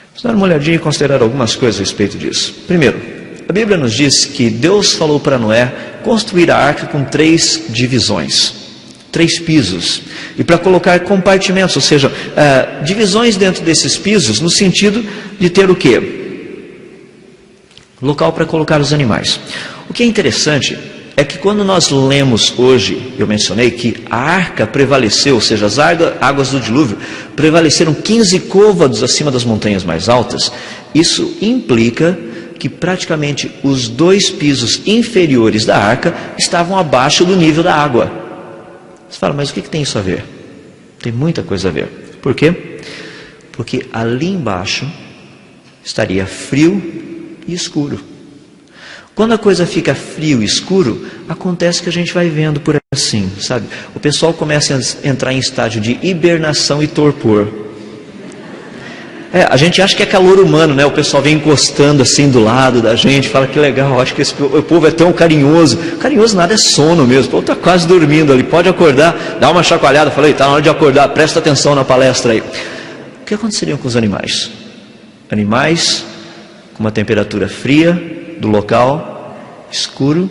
Vamos dar uma olhadinha e considerar algumas coisas a respeito disso. Primeiro, A Bíblia nos diz que Deus falou para Noé construir a arca com 3 divisões, 3 pisos, e para colocar compartimentos, ou seja, divisões dentro desses pisos, no sentido de ter o quê? Local para colocar os animais. O que é interessante é que quando nós lemos hoje, eu mencionei que a arca prevaleceu, ou seja, as águas do dilúvio prevaleceram 15 côvados acima das montanhas mais altas. Isso implica que praticamente os 2 pisos inferiores da arca estavam abaixo do nível da água. Você fala, mas o que tem isso a ver? Tem muita coisa a ver. Por quê? Porque ali embaixo estaria frio e escuro. Quando a coisa fica frio e escuro, acontece que a gente vai vendo por assim, sabe? O pessoal começa a entrar em estágio de hibernação e torpor. A gente acha que é calor humano, né? O pessoal vem encostando assim do lado da gente, fala que legal, acho que o povo é tão carinhoso. Carinhoso nada, é sono mesmo. O povo está quase dormindo ali, pode acordar, dá uma chacoalhada, falei, está na hora de acordar, presta atenção na palestra aí. O que aconteceria com os animais? Animais com uma temperatura fria, do local escuro,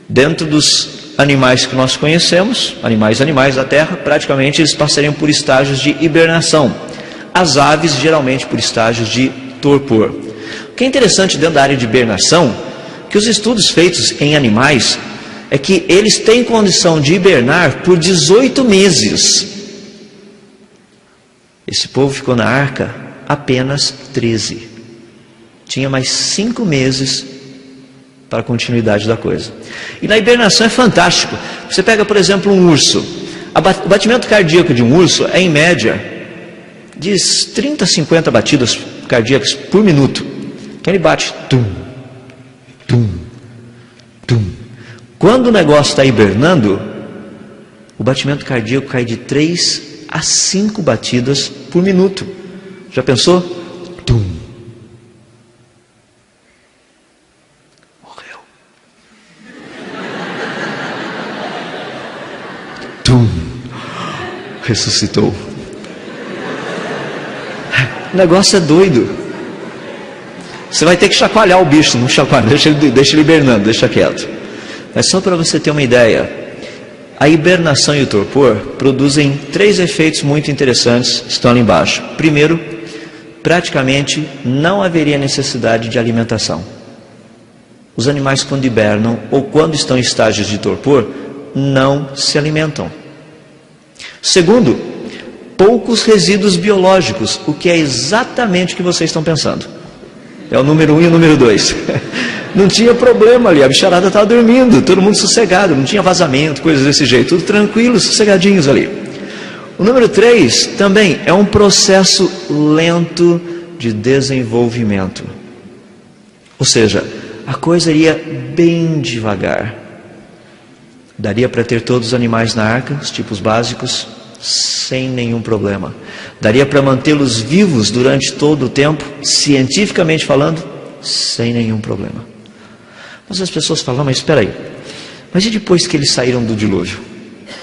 dentro dos animais que nós conhecemos, animais da terra, praticamente eles passariam por estágios de hibernação. As aves, geralmente, por estágios de torpor. O que é interessante dentro da área de hibernação, que os estudos feitos em animais, é que eles têm condição de hibernar por 18 meses. Esse povo ficou na arca apenas 13. Tinha mais 5 meses para a continuidade da coisa. E na hibernação é fantástico. Você pega, por exemplo, um urso. O batimento cardíaco de um urso é, em média, de 30 a 50 batidas cardíacas por minuto. Então ele bate. Tum, tum, tum. Quando o negócio está hibernando, o batimento cardíaco cai de 3 a 5 batidas por minuto. Já pensou? Tum. Morreu. Tum. Ressuscitou. O negócio é doido. Você vai ter que chacoalhar o bicho, não chacoalha, deixa ele hibernando, deixa quieto. Mas só para você ter uma ideia, a hibernação e o torpor produzem 3 efeitos muito interessantes, estão ali embaixo. Primeiro, praticamente não haveria necessidade de alimentação. Os animais, quando hibernam ou quando estão em estágios de torpor, não se alimentam. Segundo, poucos resíduos biológicos, o que é exatamente o que vocês estão pensando. É o número 1 e o número 2. Não tinha problema ali, a bicharada estava dormindo, todo mundo sossegado, não tinha vazamento, coisas desse jeito, tudo tranquilo, sossegadinhos ali. O número 3 também é um processo lento de desenvolvimento. Ou seja, a coisa iria bem devagar. Daria para ter todos os animais na arca, os tipos básicos, sem nenhum problema. Daria para mantê-los vivos durante todo o tempo, cientificamente falando, sem nenhum problema. Mas as pessoas falam, mas espera aí, mas e depois que eles saíram do dilúvio?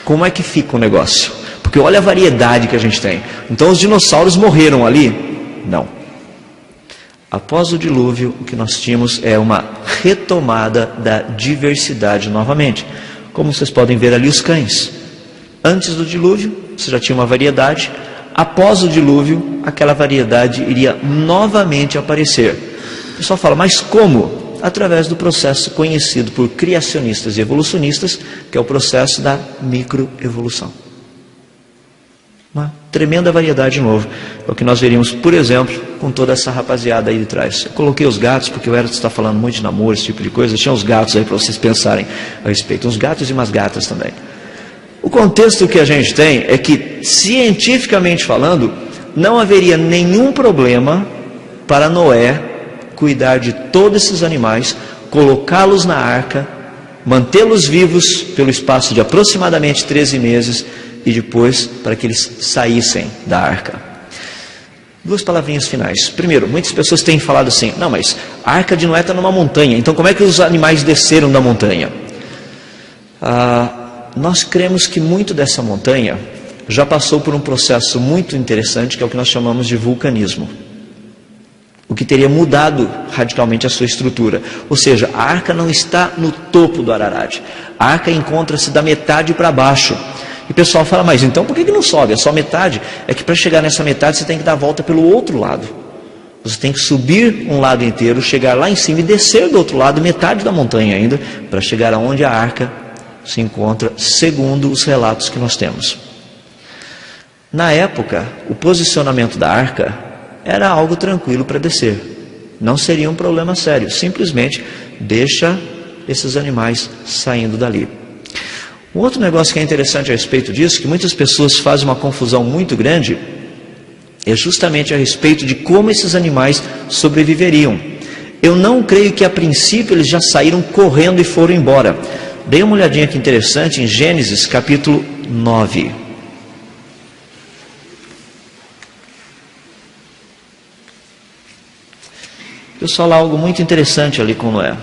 Como é que fica o negócio? Porque olha a variedade que a gente tem. Então os dinossauros morreram ali? Não. Após o dilúvio, o que nós tínhamos é uma retomada da diversidade novamente. Como vocês podem ver ali, os cães. Antes do dilúvio, você já tinha uma variedade. Após o dilúvio, aquela variedade iria novamente aparecer. O pessoal fala, mas como? Através do processo conhecido por criacionistas e evolucionistas, que é o processo da microevolução. Uma tremenda variedade de novo. É o que nós veríamos, por exemplo, com toda essa rapaziada aí de trás. Eu coloquei os gatos, porque o Hertz está falando muito de namoro, esse tipo de coisa. Tinha os gatos aí para vocês pensarem a respeito. Uns gatos e umas gatas também. O contexto que a gente tem é que, cientificamente falando, não haveria nenhum problema para Noé cuidar de todos esses animais, colocá-los na arca, mantê-los vivos pelo espaço de aproximadamente 13 meses e depois para que eles saíssem da arca. 2 palavrinhas finais. Primeiro, muitas pessoas têm falado assim, não, mas a arca de Noé está numa montanha, então como é que os animais desceram da montanha? Nós cremos que muito dessa montanha já passou por um processo muito interessante, que é o que nós chamamos de vulcanismo. O que teria mudado radicalmente a sua estrutura. Ou seja, a arca não está no topo do Ararat. A arca encontra-se da metade para baixo. E o pessoal fala, mas então por que não sobe? É só metade? É que para chegar nessa metade você tem que dar a volta pelo outro lado. Você tem que subir um lado inteiro, chegar lá em cima e descer do outro lado, metade da montanha ainda, para chegar aonde a arca se encontra, segundo os relatos que nós temos. Na época, o posicionamento da arca era algo tranquilo para descer. Não seria um problema sério. Simplesmente deixa esses animais saindo dali. Um outro negócio que é interessante a respeito disso, que muitas pessoas fazem uma confusão muito grande, é justamente a respeito de como esses animais sobreviveriam. Eu não creio que a princípio eles já saíram correndo e foram embora. Dê uma olhadinha aqui interessante em Gênesis capítulo 9. Deus fala algo muito interessante ali com Noé.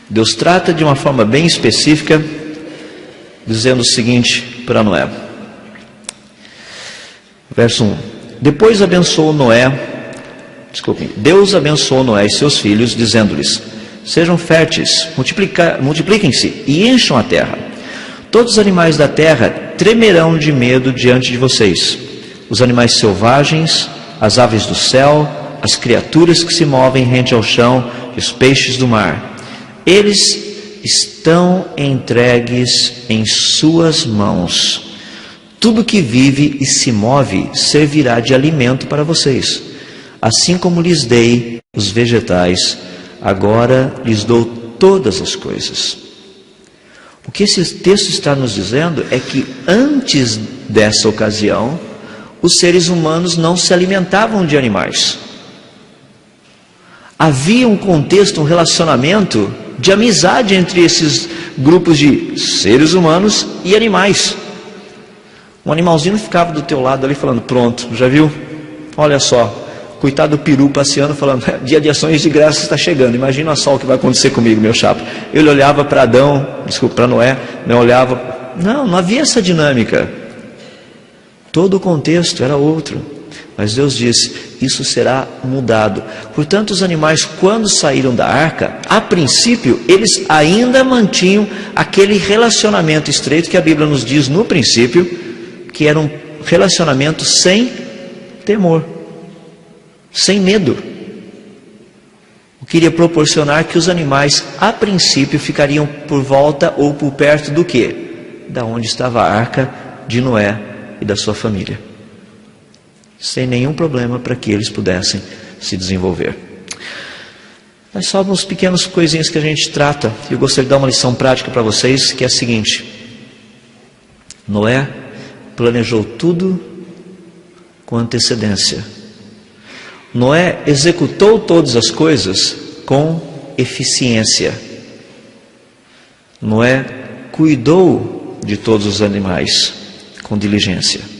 Deus trata de uma forma bem específica, dizendo o seguinte para Noé. Verso 1. Deus abençoou Noé e seus filhos, dizendo-lhes: sejam férteis, multipliquem-se e encham a terra. Todos os animais da terra tremerão de medo diante de vocês. Os animais selvagens, as aves do céu, as criaturas que se movem rente ao chão, e os peixes do mar. Eles estão entregues em suas mãos. Tudo que vive e se move servirá de alimento para vocês. Assim como lhes dei os vegetais, agora lhes dou todas as coisas. O que esse texto está nos dizendo é que antes dessa ocasião, os seres humanos não se alimentavam de animais. Havia um contexto, um relacionamento de amizade entre esses grupos de seres humanos e animais. Um animalzinho ficava do teu lado ali falando: pronto, já viu? Olha só, coitado do peru passeando falando: dia de ações de graça está chegando, imagina só o que vai acontecer comigo, meu chapa. Ele olhava para para Noé, não olhava. Não havia essa dinâmica. Todo o contexto era outro. Mas Deus disse: isso será mudado. Portanto, os animais, quando saíram da arca, a princípio, eles ainda mantinham aquele relacionamento estreito que a Bíblia nos diz no princípio, que era um relacionamento sem temor, sem medo. O que iria proporcionar que os animais, a princípio, ficariam por volta ou por perto do quê? Da onde estava a arca de Noé e da sua família. Sem nenhum problema para que eles pudessem se desenvolver. Mas só uns pequenos coisinhas que a gente trata. E eu gostaria de dar uma lição prática para vocês, que é a seguinte: Noé planejou tudo com antecedência. Noé executou todas as coisas com eficiência. Noé cuidou de todos os animais com diligência.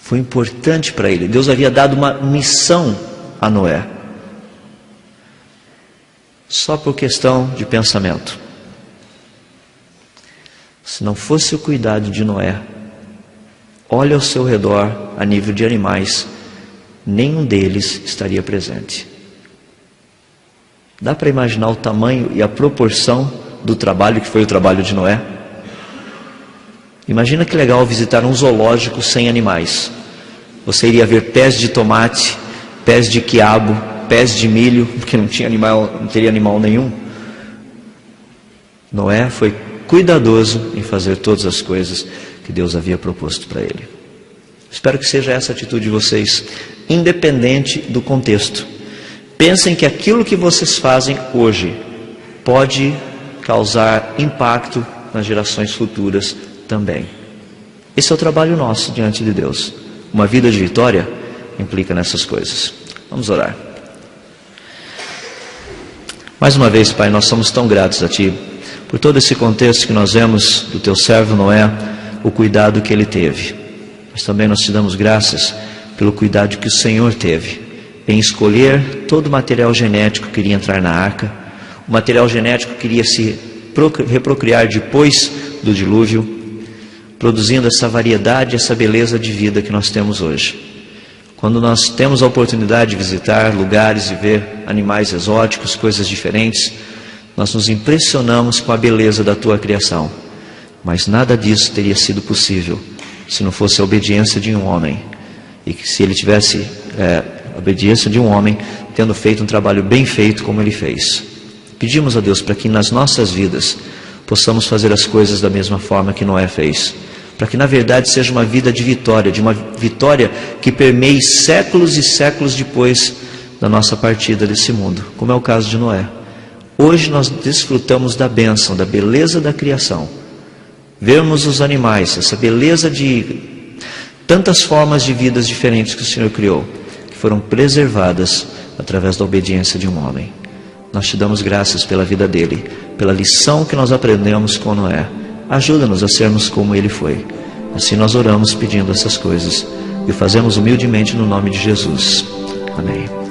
Foi importante para ele. Deus havia dado uma missão a Noé. Só por questão de pensamento. Se não fosse o cuidado de Noé, olhe ao seu redor a nível de animais, nenhum deles estaria presente. Dá para imaginar o tamanho e a proporção do trabalho que foi o trabalho de Noé? Imagina que legal visitar um zoológico sem animais. Você iria ver pés de tomate, pés de quiabo, pés de milho, porque não teria animal nenhum. Noé foi cuidadoso em fazer todas as coisas que Deus havia proposto para ele. Espero que seja essa a atitude de vocês, independente do contexto. Pensem que aquilo que vocês fazem hoje pode causar impacto nas gerações futuras também. Esse é o trabalho nosso diante de Deus. Uma vida de vitória implica nessas coisas. Vamos orar. Mais uma vez, Pai, nós somos tão gratos a Ti por todo esse contexto que nós vemos do Teu servo Noé, o cuidado que ele teve. Mas também nós te damos graças pelo cuidado que o Senhor teve em escolher todo o material genético que iria entrar na arca, o material genético que iria se reprocriar depois do dilúvio, produzindo essa variedade, essa beleza de vida que nós temos hoje. Quando nós temos a oportunidade de visitar lugares e ver animais exóticos, coisas diferentes, nós nos impressionamos com a beleza da tua criação. Mas nada disso teria sido possível se não fosse a obediência de um homem. E que se ele tivesse a obediência de um homem, tendo feito um trabalho bem feito como ele fez. Pedimos a Deus para que nas nossas vidas possamos fazer as coisas da mesma forma que Noé fez. Para que na verdade seja uma vida de uma vitória que permeie séculos e séculos depois da nossa partida desse mundo, como é o caso de Noé. Hoje nós desfrutamos da bênção, da beleza da criação. Vermos os animais, essa beleza de tantas formas de vidas diferentes que o Senhor criou, que foram preservadas através da obediência de um homem. Nós te damos graças pela vida dele, pela lição que nós aprendemos com Noé. Ajuda-nos a sermos como ele foi. Assim nós oramos pedindo essas coisas e o fazemos humildemente no nome de Jesus. Amém.